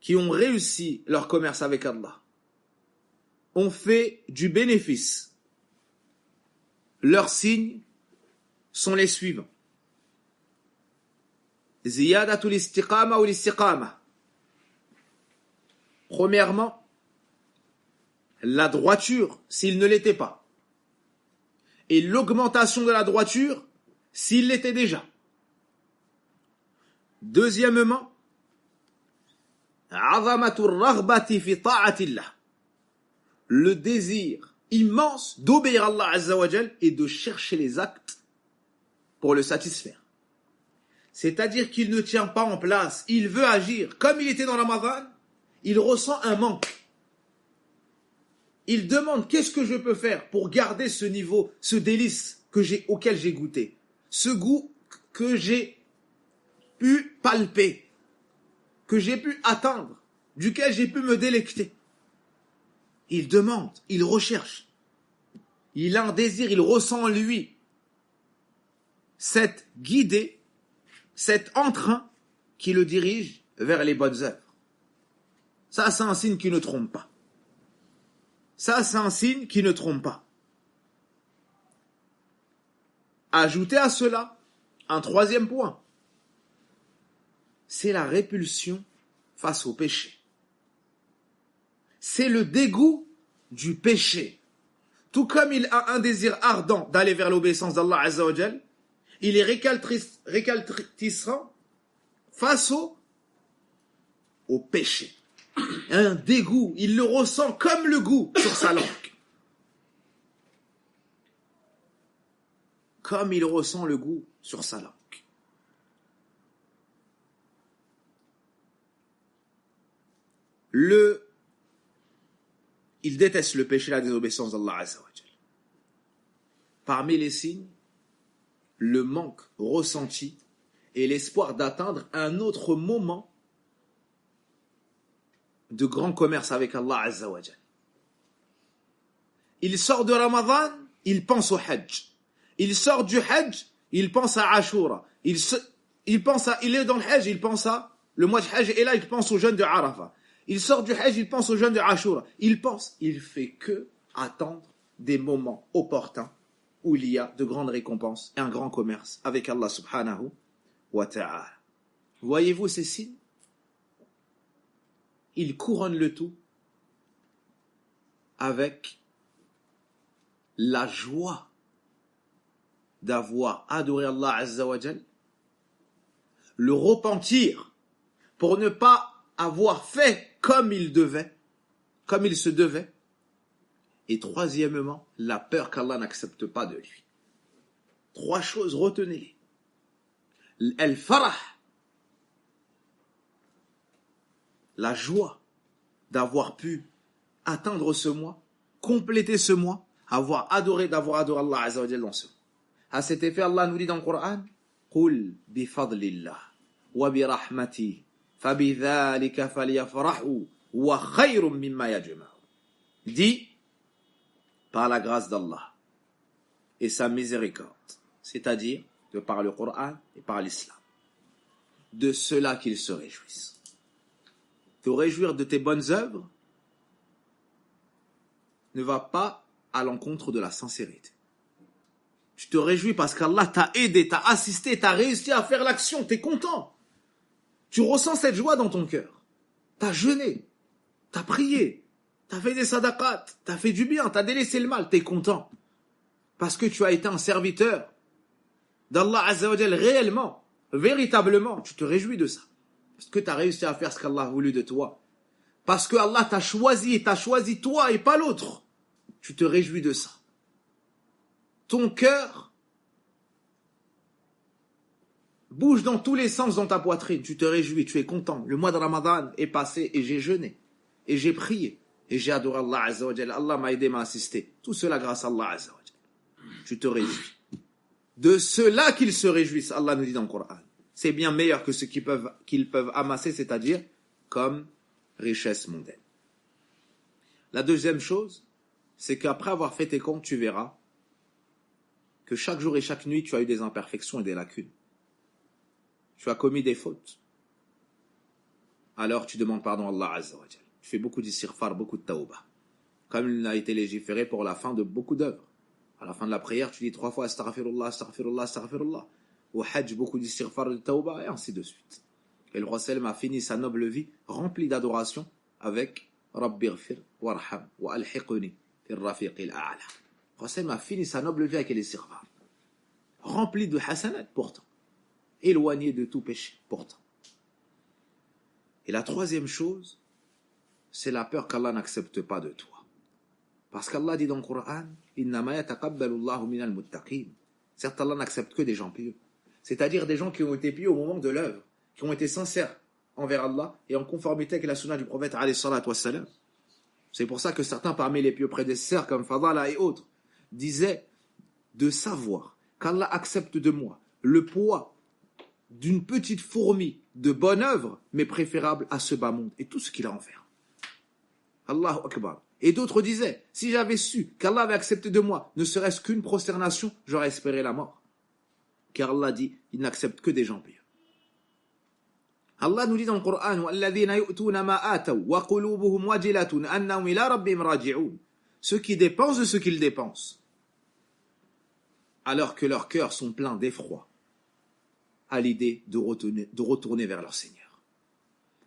qui ont réussi leur commerce avec Allah, ont fait du bénéfice, leurs signes sont les suivants. Ziyadatul istiqama ou l'istiqama. Premièrement, la droiture s'il ne l'était pas. Et l'augmentation de la droiture s'il l'était déjà. Deuxièmement, azamatur raghbati fi ta'atillah. Le désir immense d'obéir à Allah Azza wa Jal et de chercher les actes pour le satisfaire. C'est-à-dire qu'il ne tient pas en place, il veut agir. Comme il était dans Ramadan, il ressent un manque. il demande qu'est-ce que je peux faire pour garder ce niveau, ce délice auquel j'ai goûté, ce goût que j'ai pu palper, que j'ai pu atteindre, duquel j'ai pu me délecter. Il demande, il recherche, il a un désir, il ressent en lui cette guidée, cet entrain qui le dirige vers les bonnes œuvres. Ça, c'est un signe qui ne trompe pas. Ça, c'est un signe qui ne trompe pas. Ajoutez à cela un troisième point. C'est la répulsion face au péché. C'est le dégoût du péché. Tout comme il a un désir ardent d'aller vers l'obéissance d'Allah Azza wa Jal, il est récalcitrant face au péché. Un dégoût, il le ressent comme le goût sur sa langue. Comme il ressent le goût sur sa langue. Il déteste le péché, la désobéissance d'Allah Azza wa Jal. Parmi les signes, le manque ressenti et l'espoir d'atteindre un autre moment de grand commerce avec Allah Azza wa Jal. Il sort de Ramadan, il pense au Hajj. Il sort du Hajj, il pense à Ashura. Il est dans le Hajj, il pense à le mois de Hajj, et là il pense au jeûne de Arafah. Il sort du Hajj, il pense au jeûne de Ashura. Il fait que attendre des moments opportuns où il y a de grandes récompenses et un grand commerce avec Allah subhanahu wa ta'ala. Voyez-vous ces signes? Il couronne le tout avec la joie d'avoir adoré Allah Azza wa Jal, le repentir pour ne pas avoir fait comme il se devait, et troisièmement, la peur qu'Allah n'accepte pas de lui. Trois choses, retenez-les. Al-farah, la joie d'avoir pu atteindre ce mois, compléter ce mois, d'avoir adoré Allah Azza wa Jal dans ce mois. À cet effet, Allah nous dit dans le Coran, قُلْ بِفَضْلِ اللَّهِ وَبِرَحْمَتِهِ فَبِذَلِكَ فَلْيَفْرَحُوا وَخَيْرٌ مِّمَّا يَجْمَعُونَ. Dit, par la grâce d'Allah et sa miséricorde, c'est-à-dire de par le Coran et par l'Islam, de cela qu'ils se réjouissent. Te réjouir de tes bonnes œuvres ne va pas à l'encontre de la sincérité. Tu te réjouis parce qu'Allah t'a aidé, t'a assisté, t'a réussi à faire l'action, t'es content. Tu ressens cette joie dans ton cœur. T'as jeûné, t'as prié, t'as fait des sadaqat, t'as fait du bien, t'as délaissé le mal, t'es content. Parce que tu as été un serviteur d'Allah Azza wa Jal réellement, véritablement, tu te réjouis de ça. Parce que t'as réussi à faire ce qu'Allah a voulu de toi. Parce que Allah t'a choisi toi et pas l'autre. Tu te réjouis de ça. Ton cœur bouge dans tous les sens dans ta poitrine. Tu te réjouis, tu es content. Le mois de Ramadan est passé et j'ai jeûné. Et j'ai prié. Et j'ai adoré Allah Azza wa Jal. Allah m'a aidé, m'a assisté. Tout cela grâce à Allah Azza wa Jal. Tu te réjouis. De cela qu'ils se réjouissent, Allah nous dit dans le Coran. C'est bien meilleur que ce qu'ils peuvent amasser, c'est-à-dire comme richesse mondaine. La deuxième chose, c'est qu'après avoir fait tes comptes, tu verras que chaque jour et chaque nuit, tu as eu des imperfections et des lacunes. Tu as commis des fautes. Alors tu demandes pardon à Allah Azza wa Jal. Tu fais beaucoup d'istighfar, beaucoup de tawbah. Comme il a été légiféré pour la fin de beaucoup d'œuvres. À la fin de la prière, tu dis 3 fois astaghfirullah, astaghfirullah, astaghfirullah. Au hajj, beaucoup d'istighfar, de tawbah, et ainsi de suite. Et le Rasul a fini sa noble vie remplie d'adoration avec Rabbighfir warham wa alhiqni fil rafiqil a'la. Rasul a fini sa noble vie avec l'istighfar. Rempli de hasanat pourtant. Éloigné de tout péché pourtant. Et la troisième chose, c'est la peur qu'Allah n'accepte pas de toi. Parce qu'Allah dit dans le Coran, innama yataqabbalu Allahu minal muttaqin. Certes, Allah n'accepte que des gens pieux. C'est-à-dire des gens qui ont été pieux au moment de l'œuvre, qui ont été sincères envers Allah et en conformité avec la sunna du prophète alayhi salatu wassalam. C'est pour ça que certains parmi les pieux prédécesseurs, comme Fadala et autres, disaient de savoir qu'Allah accepte de moi le poids d'une petite fourmi de bonne œuvre, mais préférable à ce bas monde et tout ce qu'il a en faire. Allahu Akbar. Et d'autres disaient, si j'avais su qu'Allah avait accepté de moi, ne serait-ce qu'une prosternation, j'aurais espéré la mort. Car Allah dit, il n'accepte que des gens pieux. Allah nous dit dans le Coran, ceux qui dépensent de ce qu'ils dépensent, alors que leurs cœurs sont pleins d'effroi à l'idée de retourner vers leur Seigneur.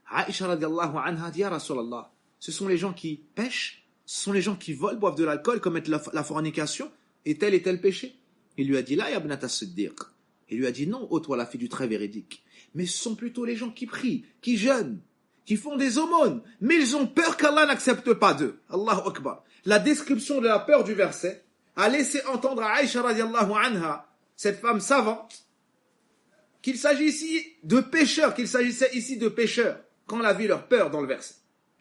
Aïcha radiallahu anha dit, Ya Rasulallah, ce sont les gens qui pêchent, ce sont les gens qui volent, boivent de l'alcool, commettent la fornication et tel péché. Il lui a dit, la yabnata siddiq. Il lui a dit, non, ô toi la fille du très véridique. Mais ce sont plutôt les gens qui prient, qui jeûnent, qui font des aumônes, mais ils ont peur qu'Allah n'accepte pas d'eux. Allahu Akbar. La description de la peur du verset a laissé entendre à Aïcha radiallahu anha, cette femme savante, qu'il s'agissait ici de pécheurs, quand elle a vu leur peur dans le verset.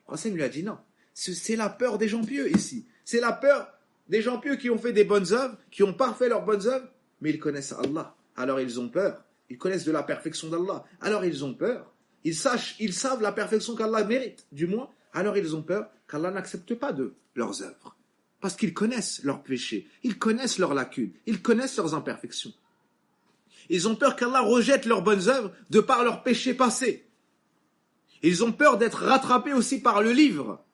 Rasim lui a dit non, c'est la peur des gens pieux ici. C'est la peur des gens pieux qui ont fait des bonnes œuvres, qui ont parfait leurs bonnes œuvres, mais ils connaissent Allah. Alors ils ont peur. Ils connaissent de la perfection d'Allah. Alors ils ont peur. Ils savent la perfection qu'Allah mérite, du moins. Alors ils ont peur qu'Allah n'accepte pas de leurs œuvres. Parce qu'ils connaissent leurs péchés, ils connaissent leurs lacunes, ils connaissent leurs imperfections. Ils ont peur qu'Allah rejette leurs bonnes œuvres de par leurs péchés passés. Ils ont peur d'être rattrapés aussi par le livre.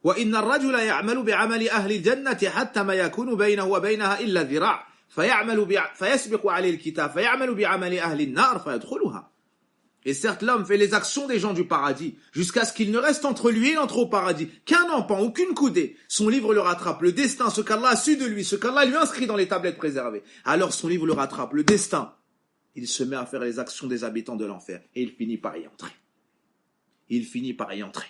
وَإِنَّ الرَّجُلَ يَعْمَلُ بِعَمَلِ أَهْلِ الْجَنَّةِ حَتَّى مَا يَكُونُ بَيْنَهُ وَبَيْنَهَا إِلَّا ذِرَاعٌ فَيَسْبِقُ عَلَيْهِ الْكِتَابُ فَيَعْمَلُ بِعَمَلِ أَهْلِ النَّارِ فَيَدْخُلُهَا. Et certes, l'homme fait les actions des gens du paradis, jusqu'à ce qu'il ne reste entre lui et l'entrée au paradis qu'un empan ou qu'une coudée. Son livre le rattrape, le destin, ce qu'Allah a su de lui, ce qu'Allah lui inscrit dans les tablettes préservées. Alors son livre le rattrape, le destin. Il se met à faire les actions des habitants de l'enfer, et il finit par y entrer.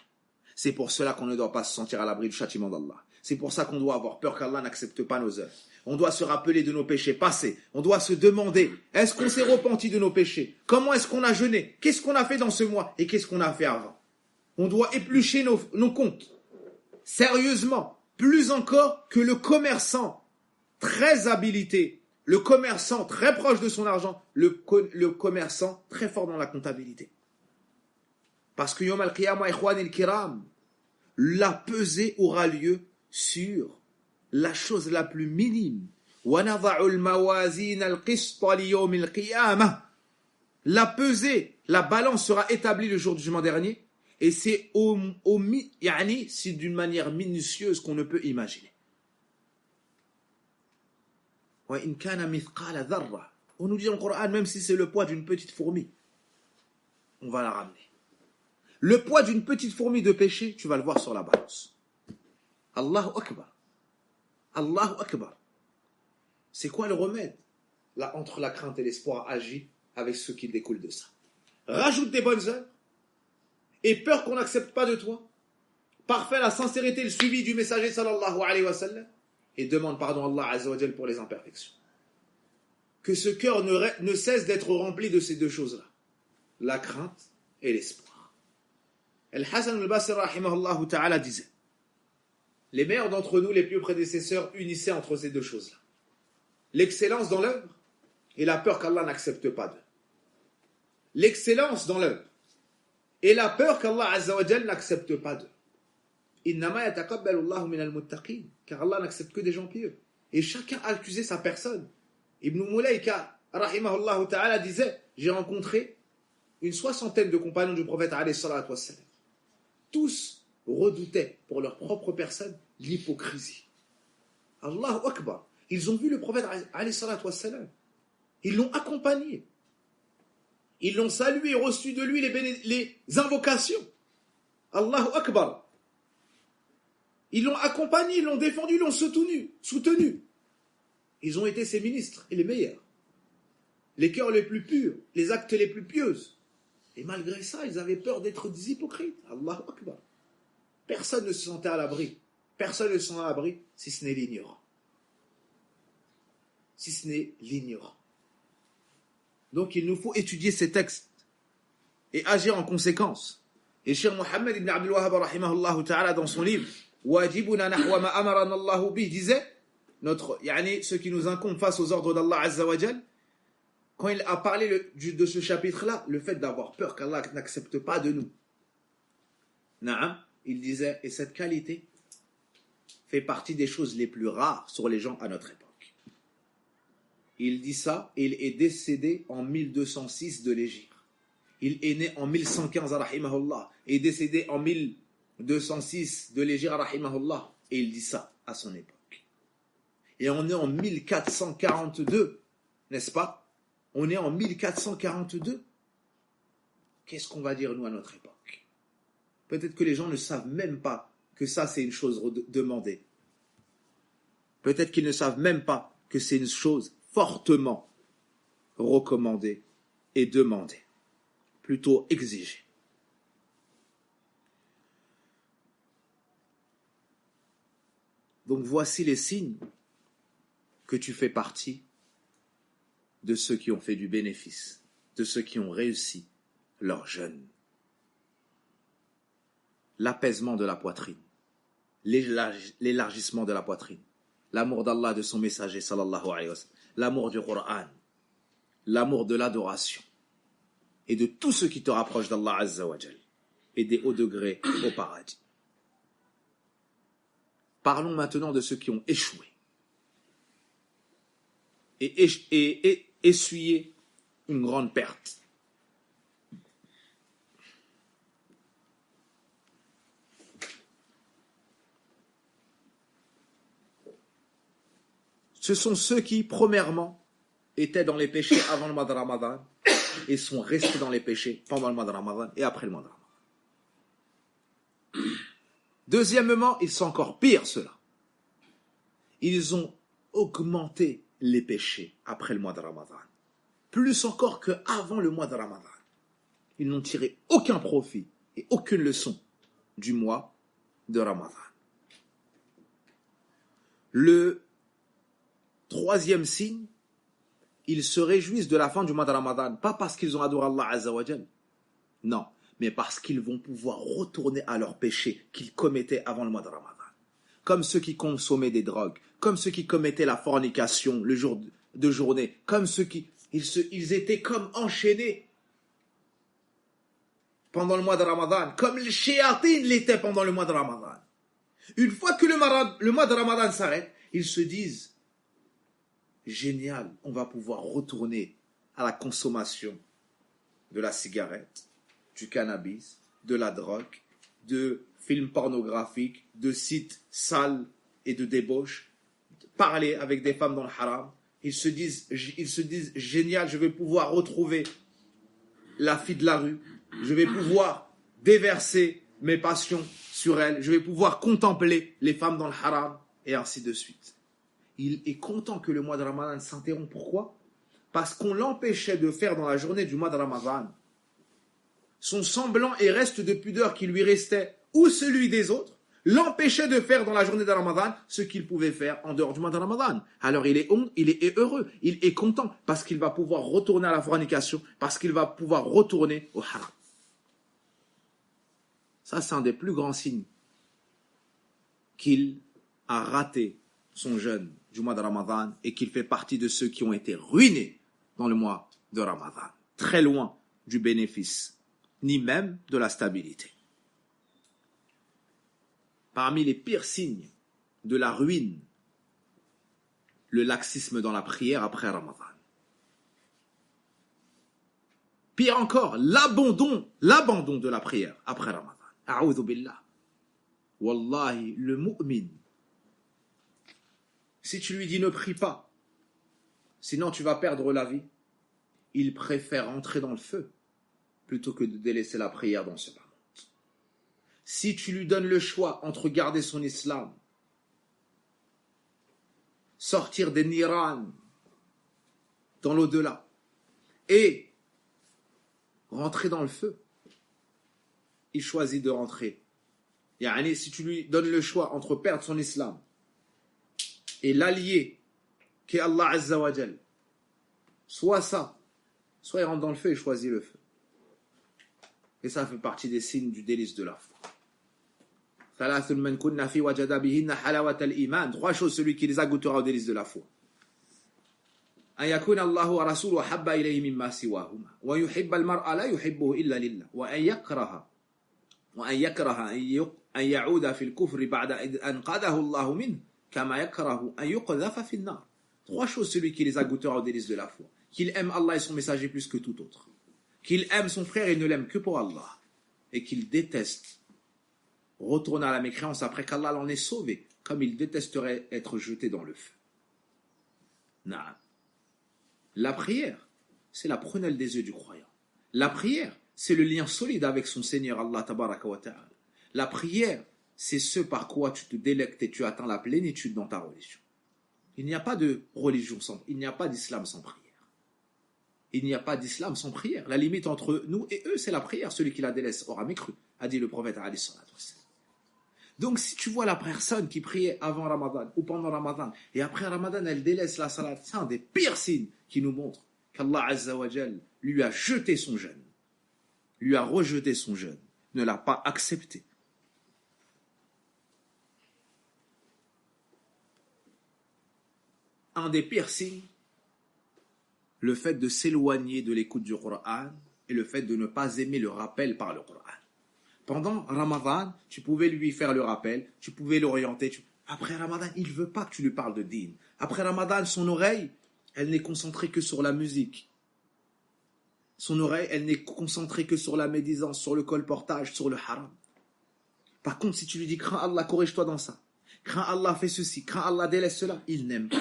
C'est pour cela qu'on ne doit pas se sentir à l'abri du châtiment d'Allah. C'est pour ça qu'on doit avoir peur qu'Allah n'accepte pas nos œuvres. On doit se rappeler de nos péchés passés. On doit se demander, est-ce qu'on s'est repenti de nos péchés? Comment est-ce qu'on a jeûné? Qu'est-ce qu'on a fait dans ce mois? Et qu'est-ce qu'on a fait avant? On doit éplucher nos comptes. Sérieusement, plus encore que le commerçant très habilité, le commerçant très proche de son argent, le commerçant très fort dans la comptabilité. Parce que Yom al-Qiyamah, ikhwan el-Kiram, la pesée aura lieu sur la chose la plus minime. La pesée, la balance sera établie le jour du jugement dernier, et c'est c'est d'une manière minutieuse qu'on ne peut imaginer. On nous dit dans le Coran, même si c'est le poids d'une petite fourmi, on va la ramener. Le poids d'une petite fourmi de péché, tu vas le voir sur la balance. Allahu Akbar. Allahu Akbar. C'est quoi le remède? Là, entre la crainte et l'espoir, agis avec ce qui découle de ça. Rajoute des bonnes œuvres et peur qu'on n'accepte pas de toi. Parfait la sincérité, le suivi du messager sallallahu alayhi wa sallam et demande pardon à Allah azza wa jal pour les imperfections. Que ce cœur ne cesse d'être rempli de ces deux choses-là. La crainte et l'espoir. Al-Hasan al-Basri rahimahullah ta'ala disait, les meilleurs d'entre nous, les plus prédécesseurs, unissaient entre ces deux choses-là. L'excellence dans l'œuvre et la peur qu'Allah n'accepte pas d'eux. L'excellence dans l'œuvre et la peur qu'Allah azza wa jal n'accepte pas d'eux. Innama yataqabbalu Allahu min al-muttaqin, car Allah n'accepte que des gens pieux. Et chacun a accusé sa personne. Ibn Mulayka rahimahullah ta'ala disait, j'ai rencontré une 60aine de compagnons du prophète alayhi salatu wassalam. Tous redoutaient pour leur propre personne l'hypocrisie. Allahu Akbar. Ils ont vu le prophète alayhi salatu wassalam. Ils l'ont accompagné. Ils l'ont salué et reçu de lui les invocations. Allahu Akbar. Ils l'ont accompagné, ils l'ont défendu, ils l'ont soutenu. Ils ont été ses ministres et les meilleurs. Les cœurs les plus purs, les actes les plus pieuses. Et malgré ça, ils avaient peur d'être des hypocrites. Allahu Akbar. Personne ne se sentait à l'abri. Personne ne se sent à l'abri si ce n'est l'ignorant. Donc il nous faut étudier ces textes et agir en conséquence. Et Cheikh Mohammed ibn Abdul Wahhab rahimahullah ta'ala dans son livre wajibuna nahwa ma amarana Allah bi, disait ce qui nous incombe face aux ordres d'Allah Azza wa Jal. Quand il a parlé de ce chapitre-là, le fait d'avoir peur qu'Allah n'accepte pas de nous. Na'am, il disait, et cette qualité fait partie des choses les plus rares sur les gens à notre époque. Il dit ça, il est décédé en 1206 de l'Hégire. Il est né en 1115, rahimahullah, et décédé en 1206 de l'Hégire, rahimahullah, et il dit ça à son époque. Et on est en 1442, n'est-ce pas? On est en 1442. Qu'est-ce qu'on va dire, nous, à notre époque? Peut-être que les gens ne savent même pas que ça, c'est une chose demandée. Peut-être qu'ils ne savent même pas que c'est une chose fortement recommandée et demandée. Plutôt exigée. Donc voici les signes que tu fais partie de ceux qui ont fait du bénéfice, de ceux qui ont réussi leur jeûne. L'apaisement de la poitrine, l'élargissement de la poitrine, l'amour d'Allah, de son messager, sallallahu alayhi wa sallam, l'amour du Coran, l'amour de l'adoration, et de tout ce qui te rapproche d'Allah Azza wa Jal, et des hauts degrés au paradis. Parlons maintenant de ceux qui ont échoué, et essuyé une grande perte. Ce sont ceux qui, premièrement, étaient dans les péchés avant le mois de Ramadan et sont restés dans les péchés pendant le mois de Ramadan et après le mois de Ramadan. Deuxièmement, ils sont encore pires, ceux-là. Ils ont augmenté les péchés après le mois de Ramadan. Plus encore qu'avant le mois de Ramadan. Ils n'ont tiré aucun profit et aucune leçon du mois de Ramadan. Le troisième signe, ils se réjouissent de la fin du mois de Ramadan, pas parce qu'ils ont adoré Allah Azza wa Jal, non, mais parce qu'ils vont pouvoir retourner à leurs péchés qu'ils commettaient avant le mois de Ramadan. Comme ceux qui consommaient des drogues, comme ceux qui commettaient la fornication le jour de journée, comme ceux qui... Ils étaient comme enchaînés pendant le mois de Ramadan, comme les shayatines l'étaient pendant le mois de Ramadan. Une fois que le mois de Ramadan s'arrête, ils se disent, génial, on va pouvoir retourner à la consommation de la cigarette, du cannabis, de la drogue, de films pornographiques, de sites sales et de débauche, parler avec des femmes dans le haram. Ils se disent, génial, je vais pouvoir retrouver la fille de la rue, je vais pouvoir déverser mes passions sur elle, je vais pouvoir contempler les femmes dans le haram, et ainsi de suite. Il est content que le mois de Ramadan s'interrompt. Pourquoi? Parce qu'on l'empêchait de faire dans la journée du mois de Ramadan son semblant et reste de pudeur qui lui restait, ou celui des autres, l'empêchait de faire dans la journée de Ramadan ce qu'il pouvait faire en dehors du mois de Ramadan. Alors il est heureux, il est content, parce qu'il va pouvoir retourner à la fornication, parce qu'il va pouvoir retourner au haram. Ça, c'est un des plus grands signes qu'il a raté son jeûne du mois de Ramadan et qu'il fait partie de ceux qui ont été ruinés dans le mois de Ramadan, très loin du bénéfice, ni même de la stabilité. Parmi les pires signes de la ruine, le laxisme dans la prière après Ramadan. Pire encore, l'abandon de la prière après Ramadan. A'udhu billah. Wallahi, le mu'min, si tu lui dis ne prie pas, sinon tu vas perdre la vie, il préfère entrer dans le feu plutôt que de délaisser la prière dans ce moment. Si tu lui donnes le choix entre garder son islam, sortir des niran dans l'au-delà et rentrer dans le feu, il choisit de rentrer. Yani, si tu lui donnes le choix entre perdre son islam et l'allié qui est Allah Azza wa Jal, soit il rentre dans le feu et choisit le feu. Et ça fait partie des signes du délice de la foi. ثلاث من كنا في وجد بهن حلاوة الإيمان. Trois choses, celui qui les a goûtera aux délices de la foi. أن يكون الله ورسوله أحب إليه مما سواهما ويحب المرء لا يحبه إلا لله وأن يكره أن يعود في الكفر بعد أن أنقذه الله منه كما يكره أن يقذف في النار. Trois choses, celui qui les a goûtera aux délices de la foi. Qu'il aime Allah et son messager plus que tout autre. Qu'il aime son frère et ne l'aime que pour Allah. Et qu'il déteste retourner à la mécréance après qu'Allah l'en ait sauvé, comme il détesterait être jeté dans le feu. Naam. La prière, c'est la prunelle des yeux du croyant. La prière, c'est le lien solide avec son Seigneur Allah tabaraka wa ta'ala. La prière, c'est ce par quoi tu te délectes et tu atteins la plénitude dans ta religion. Il n'y a pas de religion il n'y a pas d'islam sans prière. Il n'y a pas d'islam sans prière. La limite entre nous et eux, c'est la prière. Celui qui la délaisse aura mécru, a dit le prophète alayhi salatu wassalam. Donc si tu vois la personne qui priait avant Ramadan ou pendant Ramadan et après Ramadan elle délaisse la salat, c'est un des pires signes qui nous montre qu'Allah Azza wa Jal lui a jeté son jeûne, lui a rejeté son jeûne, ne l'a pas accepté. Un des pires signes, le fait de s'éloigner de l'écoute du Coran et le fait de ne pas aimer le rappel par le Coran. Pendant Ramadan, tu pouvais lui faire le rappel, tu pouvais l'orienter. Après Ramadan, il ne veut pas que tu lui parles de din. Après Ramadan, son oreille, elle n'est concentrée que sur la musique. Son oreille, elle n'est concentrée que sur la médisance, sur le colportage, sur le haram. Par contre, si tu lui dis, crains Allah, corrige-toi dans ça. Crains Allah, fais ceci. Crains Allah, délaisse cela. Il n'aime pas.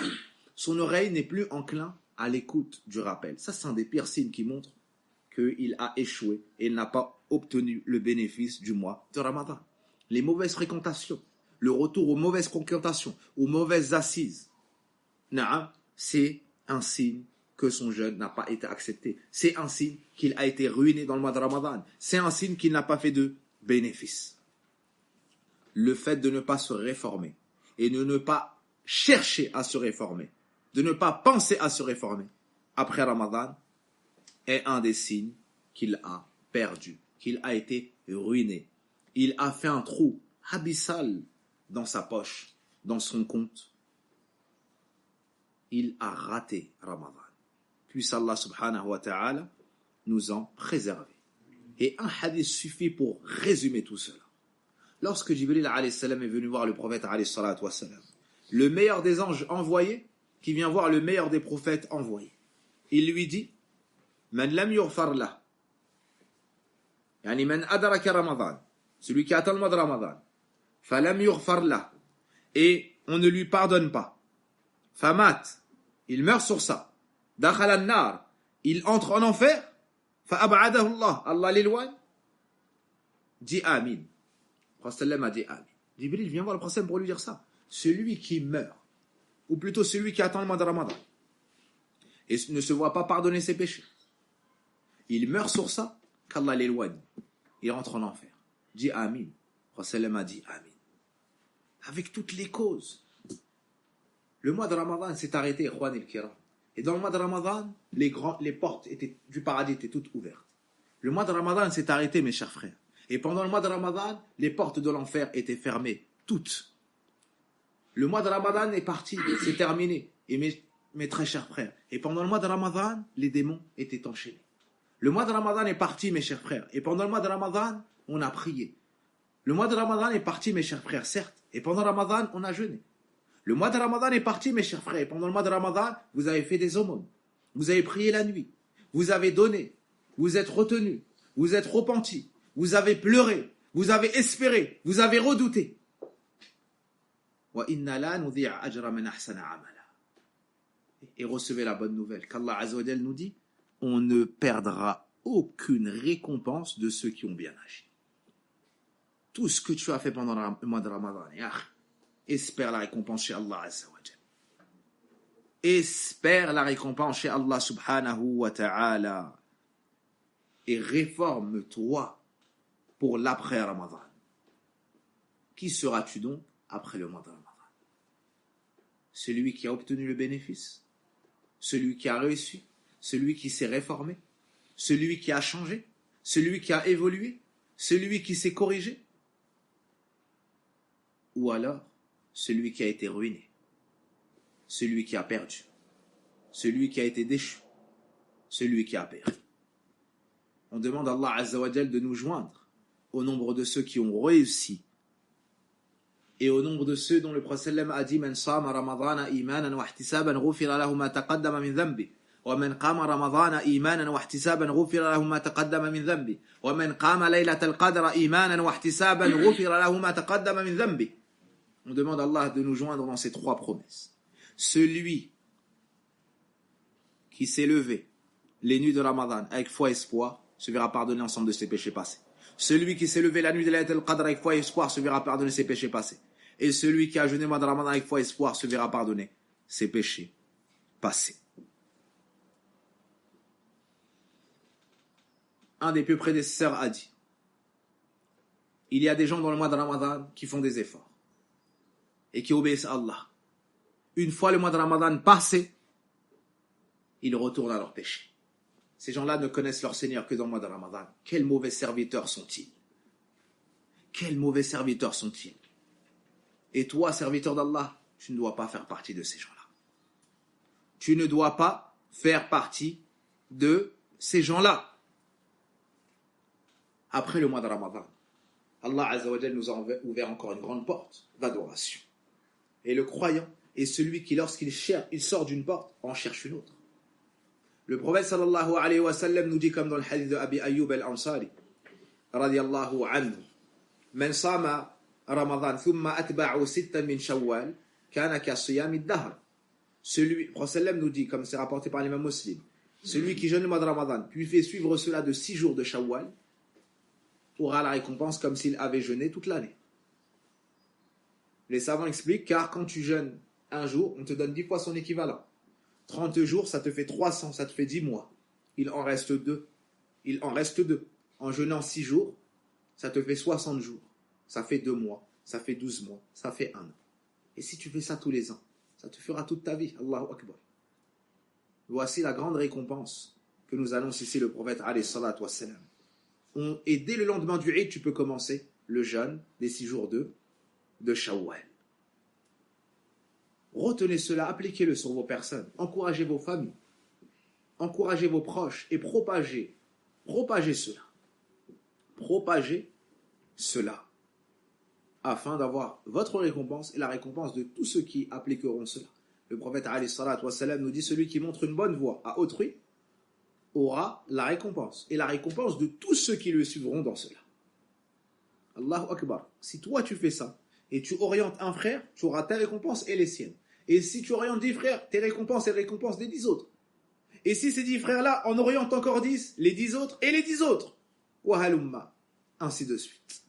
Son oreille n'est plus enclin à l'écoute du rappel. Ça, c'est un des pires signes qui montre qu'il a échoué et il n'a pas obtenu le bénéfice du mois de Ramadan. Les mauvaises fréquentations, le retour aux mauvaises fréquentations, aux mauvaises assises, c'est un signe que son jeûne n'a pas été accepté. C'est un signe qu'il a été ruiné dans le mois de Ramadan. C'est un signe qu'il n'a pas fait de bénéfice. Le fait de ne pas se réformer et de ne pas chercher à se réformer, de ne pas penser à se réformer après Ramadan est un des signes qu'il a perdu, qu'il a été ruiné. Il a fait un trou abyssal dans sa poche, dans son compte. Il a raté Ramadan. Puisse Allah subhanahu wa ta'ala nous en préserver. Et un hadith suffit pour résumer tout cela. Lorsque Jibril alayhi salam est venu voir le prophète alayhi salatu wa salam, le meilleur des anges envoyés, qui vient voir le meilleur des prophètes envoyés, il lui dit Man lam yughfar lah, yani man adraka Ramadan, celui qui atteint le mois de Ramadan, falam yughfar lah, et on ne lui pardonne pas, famat, il meurt sur ça, dakhala an-nar, il entre en enfer, fa'ab'adahu Allah, Allah l'éloigne, dit Amin. Le prophète a dit Amin. Jibril vient voir le prophète pour lui dire ça. Celui qui meurt, ou plutôt celui qui attend le mois de Ramadan, et ne se voit pas pardonner ses péchés, il meurt sur ça, qu'Allah l'éloigne. Il rentre en enfer. Dit Amin. Le prophète a dit Amin. Avec toutes les causes. Le mois de Ramadan s'est arrêté, Ikhwan el-Kiram. Et dans le mois de Ramadan, les portes du paradis étaient toutes ouvertes. Le mois de Ramadan s'est arrêté, mes chers frères. Et pendant le mois de Ramadan, les portes de l'enfer étaient fermées, toutes. Le mois de Ramadan est parti, c'est terminé. Et mes très chers frères, et pendant le mois de Ramadan, les démons étaient enchaînés. Le mois de Ramadan est parti, mes chers frères. Et pendant le mois de Ramadan, on a prié. Le mois de Ramadan est parti, mes chers frères, certes. Et pendant le Ramadan, on a jeûné. Le mois de Ramadan est parti, mes chers frères. Et pendant le mois de Ramadan, vous avez fait des aumônes. Vous avez prié la nuit. Vous avez donné. Vous êtes retenus. Vous êtes repentis. Vous avez pleuré. Vous avez espéré. Vous avez redouté. Et recevez la bonne nouvelle qu'Allah Azza wa Jal nous dit, on ne perdra aucune récompense de ceux qui ont bien agi. Tout ce que tu as fait pendant le mois de Ramadan, espère la récompense chez Allah Azza wa Jal. Espère la récompense chez Allah subhanahu wa ta'ala. Et réforme-toi pour l'après-Ramadan. Qui seras-tu donc après le mois de Ramadan? Celui qui a obtenu le bénéfice, celui qui a réussi, celui qui s'est réformé, celui qui a changé, celui qui a évolué, celui qui s'est corrigé. ou alors celui qui a été ruiné, celui qui a perdu, celui qui a été déchu, celui qui a péri. On demande à Allah Azza wa Jal de nous joindre au nombre de ceux qui ont réussi et au nombre de ceux dont le prophète a dit Man sama ramadana imanan wa ihtisaban ghufira lahu ma taqaddama min dhanbi wa man qama ramadana imanan wa ihtisaban ghufira lahu ma taqaddama min dhanbi wa man qama laylatal qadra imanan wa ihtisaban ghufira lahu ma taqaddama min dhanbi. On demande à Allah de nous joindre dans ces trois promesses. Celui qui s'est levé les nuits de Ramadan avec foi et espoir se verra pardonner l'ensemble de ses péchés passés. Celui qui s'est levé la nuit de Laylatul Qadr avec foi et espoir se verra pardonner ses péchés passés. Et celui qui a jeûné le mois de Ramadan avec foi et espoir se verra pardonner ses péchés passés. Un des plus prédécesseurs a dit, il y a des gens dans le mois de Ramadan qui font des efforts et qui obéissent à Allah. Une fois le mois de Ramadan passé, ils retournent à leurs péchés. Ces gens-là ne connaissent leur Seigneur que dans le mois de Ramadan. Quels mauvais serviteurs sont-ils? Quels mauvais serviteurs sont-ils? Et toi, serviteur d'Allah, tu ne dois pas faire partie de ces gens-là. Tu ne dois pas faire partie de ces gens-là. Après le mois de Ramadan, Allah Azza wa Jal nous a ouvert encore une grande porte d'adoration. Et le croyant est celui qui, lorsqu'il sort d'une porte, en cherche une autre. Le prophète sallallahu alayhi wa sallam nous dit comme dans le hadith de Abi Ayyub al-Ansari radiyallahu anhu Man sama Ramadan thumma atba'u sittan min Shawwal kana ka siyam ad-dahr. Le prophète sallam nous dit, comme c'est rapporté par l'imam Muslim, celui qui jeûne le mois de Ramadan puis fait suivre cela de 6 jours de Shawwal aura la récompense comme s'il avait jeûné toute l'année. Les savants expliquent, car quand tu jeûnes un jour, on te donne 10 fois son équivalent. 30 jours, ça te fait 300, ça te fait 10 mois. Il en reste 2. En jeûnant 6 jours, ça te fait 60 jours. Ça fait 2 mois, ça fait 12 mois, ça fait 1 an. Et si tu fais ça tous les ans, ça te fera toute ta vie. Allahu Akbar. Voici la grande récompense que nous annonce ici le prophète alayhi salatu wassalam. Et dès le lendemain du Eid, tu peux commencer le jeûne des 6 jours de Shawwal. Retenez cela, appliquez-le sur vos personnes, encouragez vos familles, encouragez vos proches et propagez cela, afin d'avoir votre récompense et la récompense de tous ceux qui appliqueront cela. Le prophète alayhi salatu wassalam nous dit, celui qui montre une bonne voie à autrui aura la récompense, et la récompense de tous ceux qui le suivront dans cela. Allahu Akbar. Si toi tu fais ça, et tu orientes un frère, tu auras ta récompense et les siennes. Et si tu orientes 10 frères, tes récompenses et les récompenses des 10 autres. Et si ces 10 frères-là en orientent encore 10, les 10 autres et les 10 autres. Wahalumma. Ainsi de suite.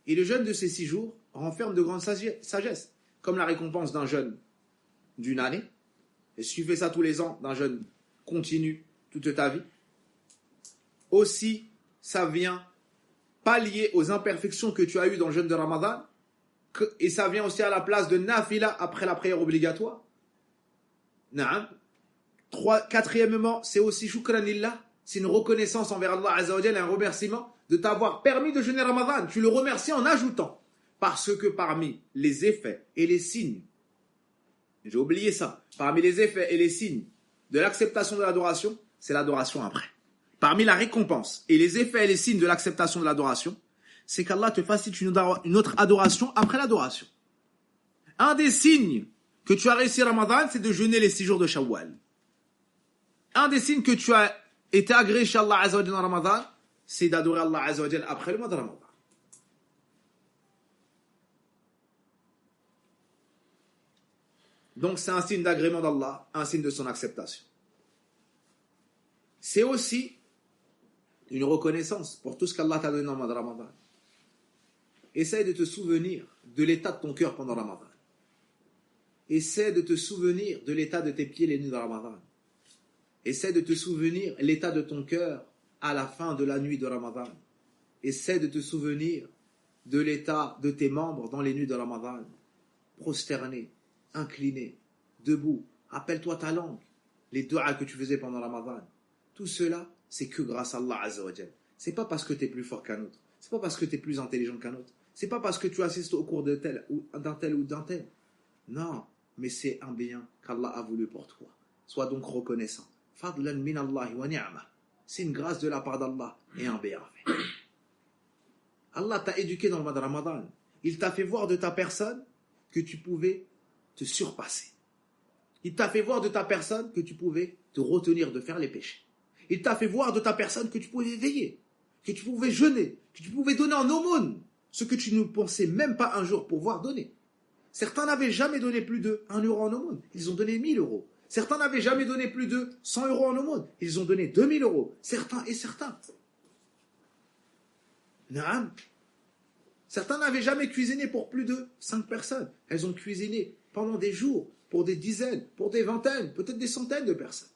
Et le jeûne de ces 6 jours renferme de grandes sagesse, comme la récompense d'un jeûne d'une année. Et si tu fais ça tous les ans, d'un jeûne continu toute ta vie, aussi ça vient pallier aux imperfections que tu as eues dans le jeûne de Ramadan, et ça vient aussi à la place de nafila après la prière obligatoire. Naam. Quatrièmement, c'est aussi shukran lillah, c'est une reconnaissance envers Allah Azza wa Jalla, un remerciement de t'avoir permis de jeûner Ramadan. Tu le remercies en ajoutant, parce que parmi les effets et les signes, j'ai oublié ça, parmi les effets et les signes de l'acceptation de l'adoration, c'est l'adoration après. Parmi la récompense et les effets et les signes de l'acceptation de l'adoration, c'est qu'Allah te facilite une autre adoration après l'adoration. Un des signes que tu as réussi Ramadan, c'est de jeûner les 6 jours de Shawwal. Un des signes que tu as été agréé chez Allah Azza wa Jalla dans Ramadan, c'est d'adorer Allah Azza wa Jalla après le mois de Ramadan. Donc c'est un signe d'agrément d'Allah, un signe de son acceptation. C'est aussi une reconnaissance pour tout ce qu'Allah t'a donné dans le mois de Ramadan. Essaye de te souvenir de l'état de ton cœur pendant Ramadan. Essaie de te souvenir de l'état de tes pieds les nuits de Ramadan. Essaie de te souvenir l'état de ton cœur à la fin de la nuit de Ramadan. Essaie de te souvenir de l'état de tes membres dans les nuits de Ramadan. Prosterné, incliné, debout. Rappelle-toi ta langue, les du'as que tu faisais pendant Ramadan. Tout cela, c'est que grâce à Allah Azza wa Jal. C'est pas parce que tu es plus fort qu'un autre. C'est pas parce que tu es plus intelligent qu'un autre. C'est pas parce que tu assistes au cours d'un tel ou d'un tel. Non, mais c'est un bien qu'Allah a voulu pour toi. Sois donc reconnaissant. Fadlan min Allah wa ni'ma. C'est une grâce de la part d'Allah et un bienfait. Allah t'a éduqué dans le mois de Ramadan. Il t'a fait voir de ta personne que tu pouvais te surpasser. Il t'a fait voir de ta personne que tu pouvais te retenir de faire les péchés. Il t'a fait voir de ta personne que tu pouvais veiller, que tu pouvais jeûner, que tu pouvais donner en aumône ce que tu ne pensais même pas un jour pouvoir donner. Certains n'avaient jamais donné plus de 1 euro en aumône. Ils ont donné 1000 euros. Certains n'avaient jamais donné plus de 100 euros en aumône. Ils ont donné 2000 euros. Certains et certains. Naam. Certains n'avaient jamais cuisiné pour plus de 5 personnes. Elles ont cuisiné pendant des jours, pour des dizaines, pour des vingtaines, peut-être des centaines de personnes.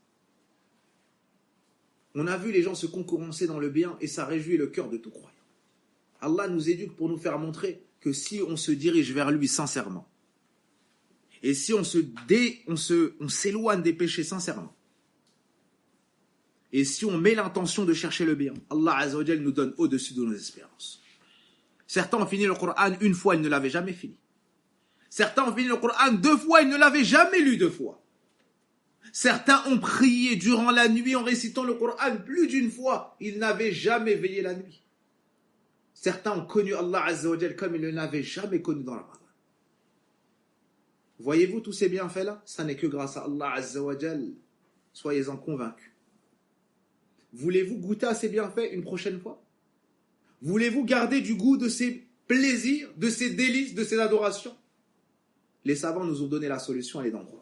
On a vu les gens se concurrencer dans le bien et ça réjouit le cœur de tout croyant. Allah nous éduque pour nous faire montrer que si on se dirige vers lui sincèrement, et si on s'éloigne des péchés sincèrement, et si on met l'intention de chercher le bien, Allah Azza wa Jal nous donne au-dessus de nos espérances. Certains ont fini le Coran une fois, ils ne l'avaient jamais fini. Certains ont fini le Coran 2 fois, ils ne l'avaient jamais lu 2 fois. Certains ont prié durant la nuit en récitant le Coran plus d'une fois, ils n'avaient jamais veillé la nuit. Certains ont connu Allah Azza wa Jal comme ils ne l'avaient jamais connu dans la Ramadan. Voyez-vous tous ces bienfaits-là? Ça n'est que grâce à Allah Azza wa Jal. Soyez-en convaincus. Voulez-vous goûter à ces bienfaits une prochaine fois? Voulez-vous garder du goût de ces plaisirs, de ces délices, de ces adorations? Les savants nous ont donné la solution, elle est dans le Coran.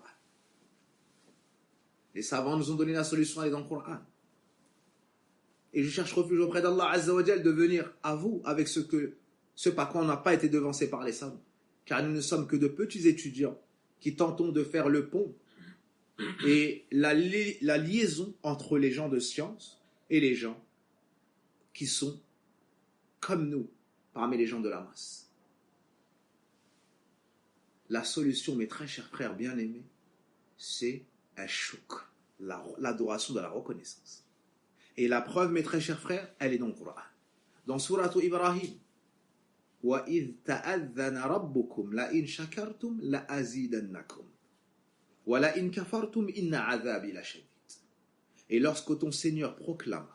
Les savants nous ont donné la solution, elle est dans le Coran. Et je cherche refuge auprès d'Allah Azza wa Jal de venir à vous avec ce par quoi on n'a pas été devancé par les savants. Car nous ne sommes que de petits étudiants qui tentons de faire le pont et la liaison entre les gens de science et les gens qui sont comme nous parmi les gens de la masse. La solution, mes très chers frères bien-aimés, c'est al-shukr, l'adoration de la reconnaissance. Et la preuve, mes très chers frères, elle est dans le Coran. Dans Sourate Ibrahim, وَإِذْ تَأَذَّنَ رَبُّكُمْ لَإِنْ شَكَرْتُمْ لَأَزِيدَنَّكُمْ وَلَإِنْ كَفَرْتُمْ إِنَّ عَذَابِي لَشَدِيدٌ. Et lorsque ton Seigneur proclame,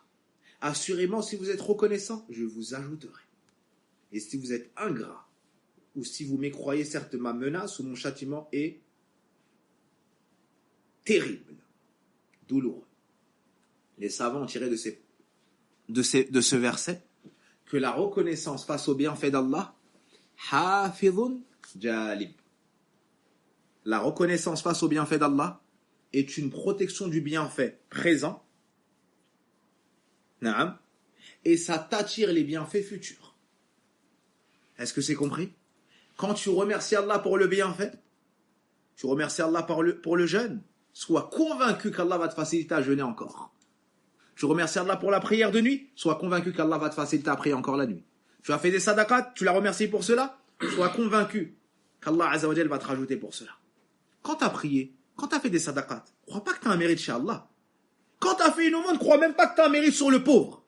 assurément, si vous êtes reconnaissant, je vous ajouterai. Et si vous êtes ingrat, ou si vous mécroyez, certes ma menace ou mon châtiment est terrible, douloureux. Les savants ont tiré de ce verset que la reconnaissance face au bienfait d'Allah, hafidhun jalib. La reconnaissance face au bienfait d'Allah est une protection du bienfait présent, naam, et ça t'attire les bienfaits futurs. Est-ce que c'est compris? Quand tu remercies Allah pour le bienfait, tu remercies Allah pour le jeûne, sois convaincu qu'Allah va te faciliter à jeûner encore. Tu remercies Allah pour la prière de nuit, sois convaincu qu'Allah va te faciliter à prier encore la nuit. Tu as fait des sadaqat, tu l'as remercié pour cela, sois convaincu qu'Allah Azza wa Jal va te rajouter pour cela. Quand tu as prié, quand tu as fait des sadaqat, crois pas que tu as un mérite chez Allah. Quand tu as fait une aumône, crois même pas que tu as un mérite sur le pauvre.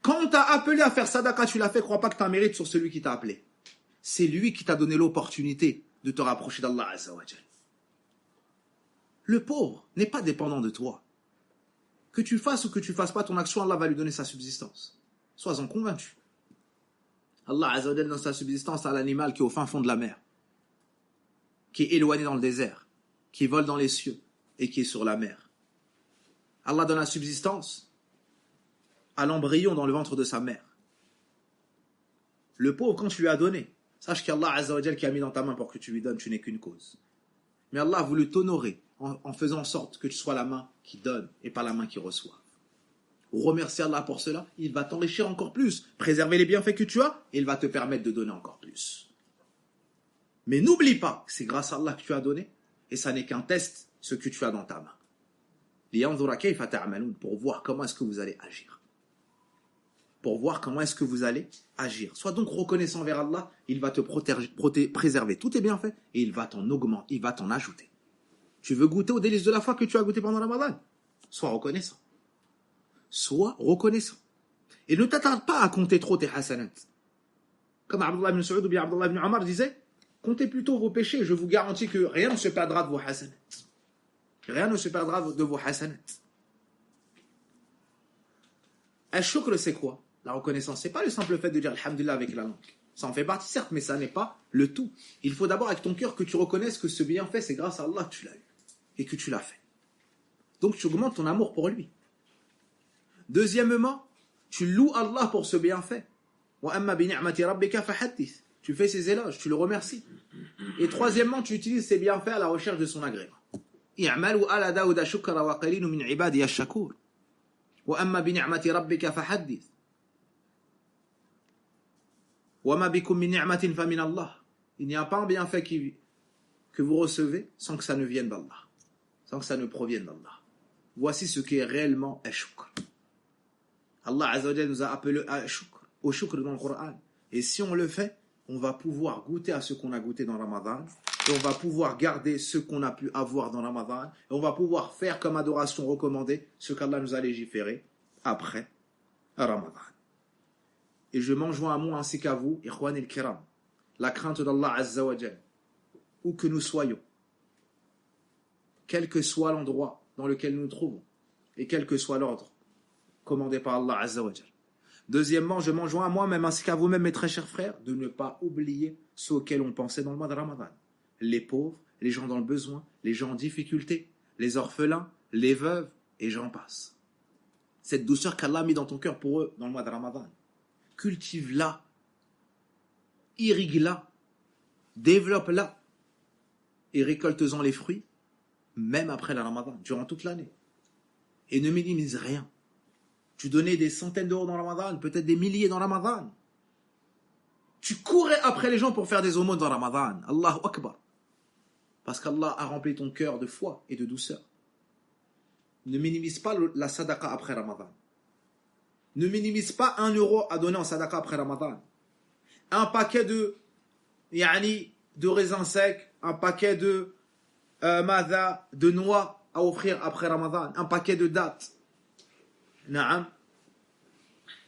Quand on t'a appelé à faire sadaqa, tu l'as fait, crois pas que tu as un mérite sur celui qui t'a appelé. C'est lui qui t'a donné l'opportunité de te rapprocher d'Allah Azza wa Jal. Le pauvre n'est pas dépendant de toi. Que tu fasses ou que tu fasses pas ton action, Allah va lui donner sa subsistance. Sois-en convaincu. Allah Azza wa Jal donne sa subsistance à l'animal qui est au fin fond de la mer, qui est éloigné dans le désert, qui vole dans les cieux et qui est sur la mer. Allah donne la subsistance à l'embryon dans le ventre de sa mère. Le pauvre, quand tu lui as donné, sache qu'Allah Azza wa Jal qui a mis dans ta main pour que tu lui donnes, tu n'es qu'une cause. Mais Allah a voulu t'honorer en faisant en sorte que tu sois la main qui donne et pas la main qui reçoit. Remercie Allah pour cela, il va t'enrichir encore plus, préserver les bienfaits que tu as, et il va te permettre de donner encore plus. Mais n'oublie pas que c'est grâce à Allah que tu as donné, et ça n'est qu'un test, ce que tu as dans ta main. Pour voir comment est-ce que vous allez agir. Pour voir comment est-ce que vous allez agir. Sois donc reconnaissant vers Allah, il va te préserver tous tes bienfaits, et il va t'en augmenter, il va t'en ajouter. Tu veux goûter aux délices de la foi que tu as goûté pendant Ramadan? Sois reconnaissant. Sois reconnaissant. Et ne t'attarde pas à compter trop tes hasanat. Comme Abdullah ibn Saoud ou bien Abdullah ibn Omar disait, comptez plutôt vos péchés, je vous garantis que rien ne se perdra de vos hasanat. Rien ne se perdra de vos hasanat. Al-shukr, c'est quoi? La reconnaissance, c'est pas le simple fait de dire Alhamdulillah avec la langue. Ça en fait partie, certes, mais ça n'est pas le tout. Il faut d'abord avec ton cœur que tu reconnaisses que ce bienfait, c'est grâce à Allah que tu l'as eu et que tu l'as fait. Donc tu augmentes ton amour pour lui. Deuxièmement, tu loues Allah pour ce bienfait. Tu fais ses éloges, tu le remercies. Et troisièmement, tu utilises ses bienfaits à la recherche de son agrément. Il n'y a pas un bienfait que vous recevez sans que ça ne vienne d'Allah, sans que ça ne provienne d'Allah. Voici ce qui est réellement al-shukr. Allah Azza wa Jalla nous a appelé au shukr dans le Coran. Et si on le fait, on va pouvoir goûter à ce qu'on a goûté dans Ramadan, et on va pouvoir garder ce qu'on a pu avoir dans Ramadan, et on va pouvoir faire comme adoration recommandée ce qu'Allah nous a légiféré après Ramadan. Et je m'en joins à moi ainsi qu'à vous, Ikhwan el-Kiram, la crainte d'Allah Azza wa Jalla, où que nous soyons, quel que soit l'endroit dans lequel nous nous trouvons, et quel que soit l'ordre commandé par Allah Azza wa Jalla. Deuxièmement, je m'en joins à moi-même ainsi qu'à vous-même, mes très chers frères, de ne pas oublier ceux auxquels on pensait dans le mois de Ramadan. Les pauvres, les gens dans le besoin, les gens en difficulté, les orphelins, les veuves, et j'en passe. Cette douceur qu'Allah a mis dans ton cœur pour eux dans le mois de Ramadan, cultive-la, irrigue-la, développe-la, et récolte-en les fruits, même après le Ramadan, durant toute l'année. Et ne minimise rien. Tu donnais des centaines d'euros dans Ramadan, peut-être des milliers dans Ramadan. Tu courais après les gens pour faire des aumônes dans Ramadan. Allahu Akbar. Parce qu'Allah a rempli ton cœur de foi et de douceur. Ne minimise pas la sadaqa après Ramadan. Ne minimise pas 1 euro à donner en sadaqa après Ramadan. Un paquet de raisins secs, un paquet de noix à offrir après Ramadan, un paquet de dattes. Naam,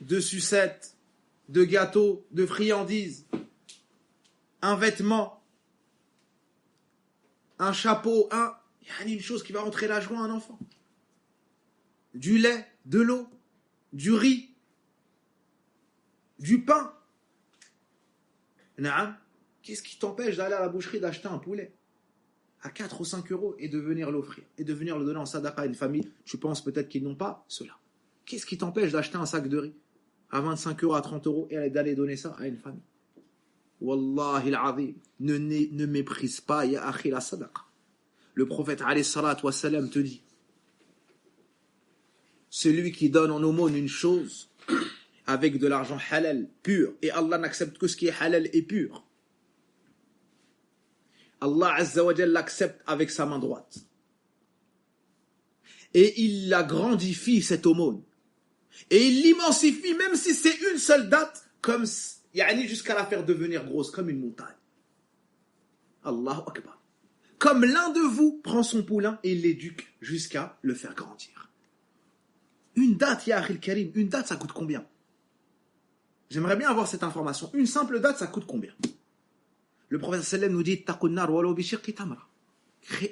de sucettes, de gâteaux, de friandises, un vêtement, un chapeau, une chose qui va rentrer la joie à un enfant. Du lait, de l'eau, du riz, du pain. Naam, qu'est-ce qui t'empêche d'aller à la boucherie d'acheter un poulet à 4 ou 5 euros et de venir l'offrir et de venir le donner en sadaqa à une famille? Tu penses peut-être qu'ils n'ont pas cela. Qu'est-ce qui t'empêche d'acheter un sac de riz à 25 euros, à 30 euros et d'aller donner ça à une famille? Wallahi al-azim, ne méprise pas, ya akhi, la sadaqa. Le prophète alayhi salatu wa salam te dit, celui qui donne en aumône une chose avec de l'argent halal, pur, et Allah n'accepte que ce qui est halal et pur, Allah Azza wa Jalla l'accepte avec sa main droite. Et il la grandifie, cette aumône. Et il l'immensifie, même si c'est une seule date, comme jusqu'à la faire devenir grosse, comme une montagne. Allahu Akbar. Comme l'un de vous prend son poulain et l'éduque jusqu'à le faire grandir. Une date, ya akhil karim, une date, ça coûte combien? J'aimerais bien avoir cette information. Une simple date, ça coûte combien? Le prophète sallam nous dit, taqunnar walau bi shiqqi tamra.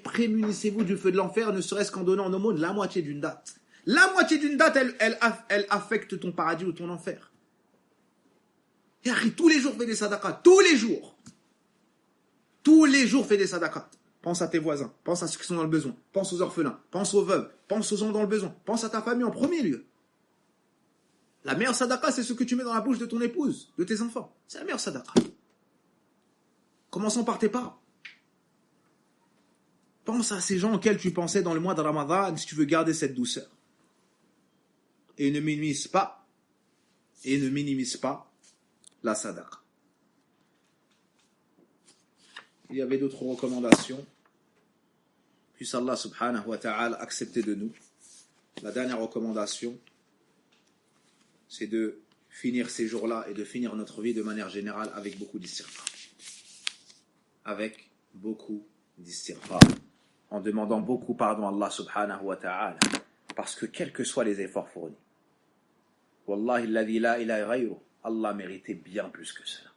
Prémunissez-vous du feu de l'enfer, ne serait-ce qu'en donnant en aumône la moitié d'une date. La moitié d'une date, elle affecte ton paradis ou ton enfer. Et tous les jours, fais des sadaqat. Tous les jours. Tous les jours, fais des sadaqat. Pense à tes voisins. Pense à ceux qui sont dans le besoin. Pense aux orphelins. Pense aux veuves. Pense aux gens dans le besoin. Pense à ta famille en premier lieu. La meilleure sadaqa, c'est ce que tu mets dans la bouche de ton épouse, de tes enfants. C'est la meilleure sadaqa. Commençons par tes parents. Pense à ces gens auxquels tu pensais dans le mois de Ramadan si tu veux garder cette douceur. Et ne minimise pas la sadaqa. Il y avait d'autres recommandations. Puisse Allah subhanahu wa ta'ala accepter de nous. La dernière recommandation, c'est de finir ces jours-là et de finir notre vie de manière générale avec beaucoup d'istighfar. Avec beaucoup d'istighfar. En demandant beaucoup pardon à Allah subhanahu wa ta'ala. Parce que quels que soient les efforts fournis, Wallahi alladhi la ilaha ghayru, Allah méritait bien plus que cela.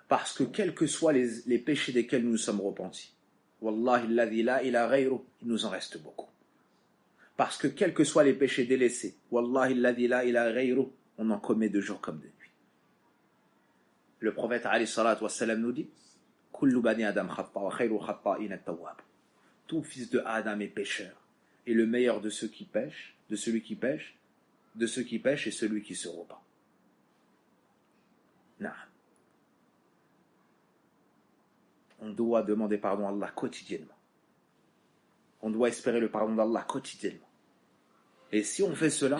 Parce que quels que soient les péchés desquels nous nous sommes repentis, Wallahi alladhi la ilaha ghayruh, il nous en reste beaucoup. Parce que quels que soient les péchés délaissés, Wallahi alladhi la ilaha ghayruh, on en commet de jour comme de nuit. Le prophète alayhi salatu wassalam nous dit Kullu bani Adam khata wa khayru khata'in at-tawwab. Tout fils de Adam est pécheur, et le meilleur de ceux qui pêchent, de ceux qui pêchent est celui qui se repent. Non. On doit demander pardon à Allah quotidiennement. On doit espérer le pardon d'Allah quotidiennement. Et si on fait cela,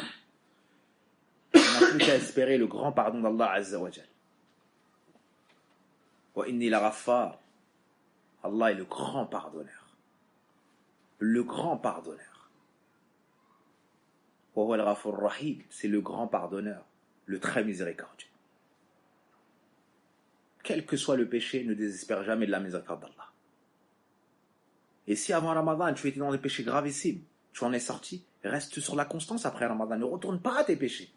on n'a plus qu'à espérer le grand pardon d'Allah Azza wa Jal. Wa inni la ghaffar. Allah est le grand pardonneur. Le grand pardonneur. Wa huwa al-ghafur rahim. C'est le grand pardonneur, le très miséricordieux. Quel que soit le péché, ne désespère jamais de la miséricorde d'Allah. Et si avant Ramadan, tu étais dans des péchés gravissimes, tu en es sorti, reste sur la constance après Ramadan, ne retourne pas à tes péchés.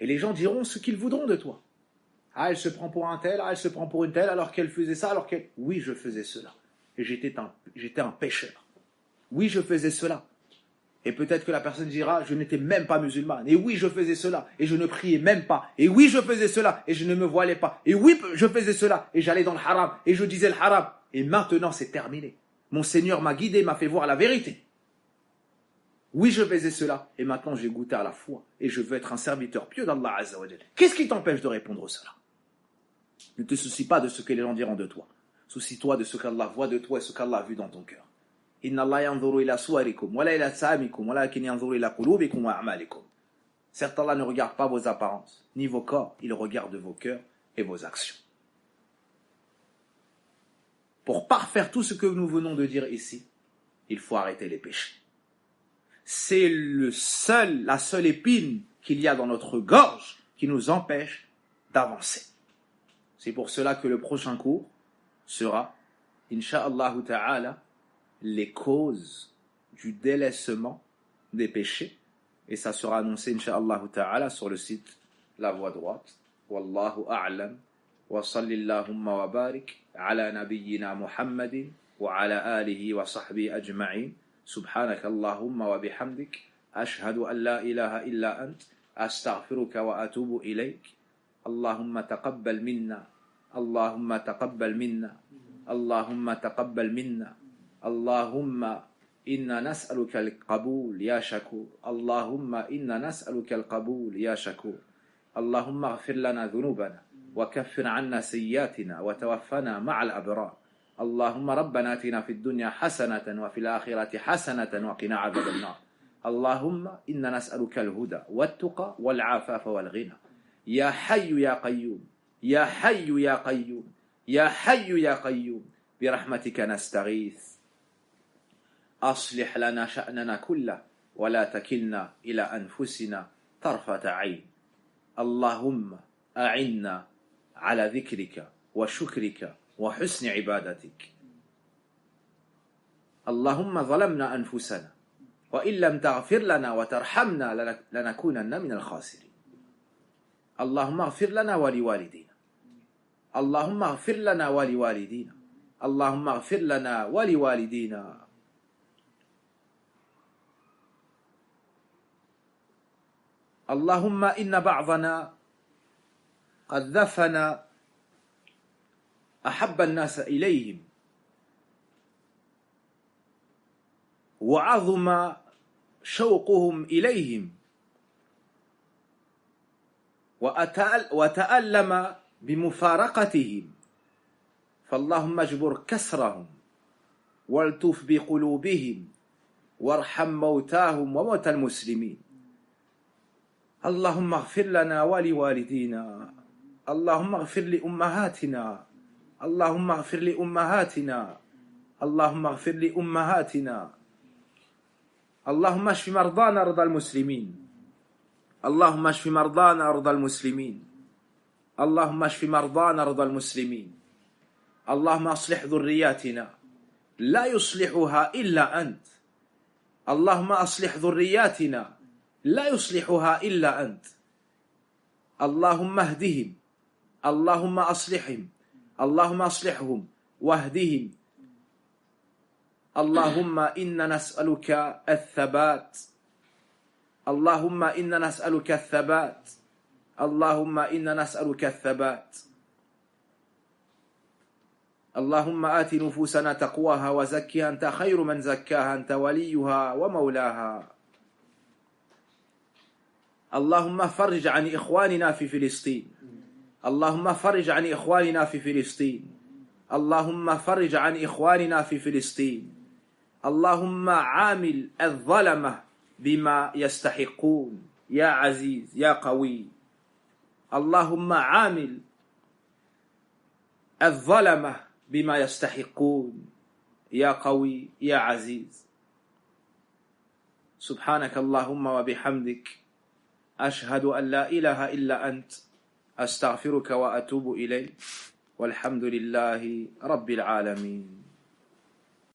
Et les gens diront ce qu'ils voudront de toi. Ah, elle se prend pour un tel, ah, elle se prend pour une telle, alors qu'elle faisait ça, alors qu'elle... Oui, je faisais cela. Et j'étais un pécheur. Oui, je faisais cela. Et peut-être que la personne dira, je n'étais même pas musulmane. Et oui, je faisais cela. Et je ne priais même pas. Et oui, je faisais cela. Et je ne me voilais pas. Et oui, je faisais cela. Et j'allais dans le haram. Et je disais le haram. Et maintenant, c'est terminé. Mon Seigneur m'a guidé, m'a fait voir la vérité. Oui, je faisais cela. Et maintenant, j'ai goûté à la foi. Et je veux être un serviteur pieux d'Allah Azza wa Jalla. Qu'est-ce qui t'empêche de répondre cela? Ne te soucie pas de ce que les gens diront de toi. Soucie-toi de ce qu'Allah voit de toi et ce qu'Allah a vu dans ton cœur. Inna Allah yanzuru ila suwarikum, wala ila samikum, walakin yanzuru ila qulubikum wa a'malikum. Certes, Allah ne regarde pas vos apparences, ni vos corps, il regarde vos cœurs et vos actions. Pour parfaire tout ce que nous venons de dire ici, il faut arrêter les péchés. C'est la seule épine qu'il y a dans notre gorge qui nous empêche d'avancer. C'est pour cela que le prochain cours sera, Inch'Allah ta'ala, les causes du délaissement des péchés. Et ça sera annoncé, Inch'Allah ta'ala, sur le site La Voie Droite. Wallahu a'lam. Wa sallillahumma wa barik ala nabiyyina Muhammadin wa ala alihi wa sahbihi ajma'in. Subhanaka Allahumma wa bihamdik. Ashhadu an la ilaha illa ant. Astaghfiruka wa atubu ilayk. Allahumma taqabbal minna. Allahumma taqabbal minna. Allahumma taqabbal minna. اللهم إنا نسألك القبول يا شكور اللهم إنا نسألك القبول يا شكور اللهم اغفر لنا ذنوبنا وكفر عنا سيئاتنا وتوفنا مع الأبرار اللهم ربنا آتنا في الدنيا حسنة وفي الآخرة حسنة وقنا عذاب النار اللهم إنا نسألك الهدى والتقى والعفاف والغنى يا حي يا قيوم يا حي يا قيوم يا حي يا قيوم برحمتك نستغيث أصلح لنا شأننا كله ولا تكلنا إلى أنفسنا طرفة عين اللهم أعنا على ذكرك وشكرك وحسن عبادتك اللهم ظلمنا أنفسنا وإن لم تغفر لنا وترحمنا لنكونن من الخاسرين اللهم اغفر لنا ولوالدينا اللهم اغفر لنا ولوالدينا اللهم اغفر لنا ولوالدينا اللهم إن بعضنا قد دفن أحب الناس إليهم وعظم شوقهم إليهم وتألم بمفارقتهم فاللهم اجبر كسرهم والتف بقلوبهم وارحم موتاهم وموتى المسلمين اللهم اغفر لنا ولوالدينا اللهم اغفر لأمهاتنا اللهم اغفر لأمهاتنا اللهم اغفر لأمهاتنا اللهم اشف مرضانا رضى المسلمين اللهم اشف مرضانا رضى المسلمين اللهم اشف مرضانا رضى المسلمين اللهم اصلح ذرياتنا لا يصلحها إلا أنت اللهم اصلح ذرياتنا لا يصلحها إلا أنت اللهم اهدهم اللهم أصلحهم اللهم أصلحهم واهدهم اللهم إنا نسألك الثبات اللهم إنا نسألك الثبات اللهم إنا نسألك الثبات اللهم آت نفوسنا تقواها وزكها أنت خير من زكاها أنت وليها ومولاها اللهم فرج عن إخواننا في فلسطين اللهم فرج عن إخواننا في فلسطين اللهم فرج عن إخواننا في فلسطين اللهم عامل الظلمة بما يستحقون يا عزيز يا قوي اللهم عامل الظلمة بما يستحقون يا قوي يا عزيز سبحانك اللهم وبحمدك أشهد أن لا إله إلا أنت أستغفرك وأتوب إليك والحمد لله رب العالمين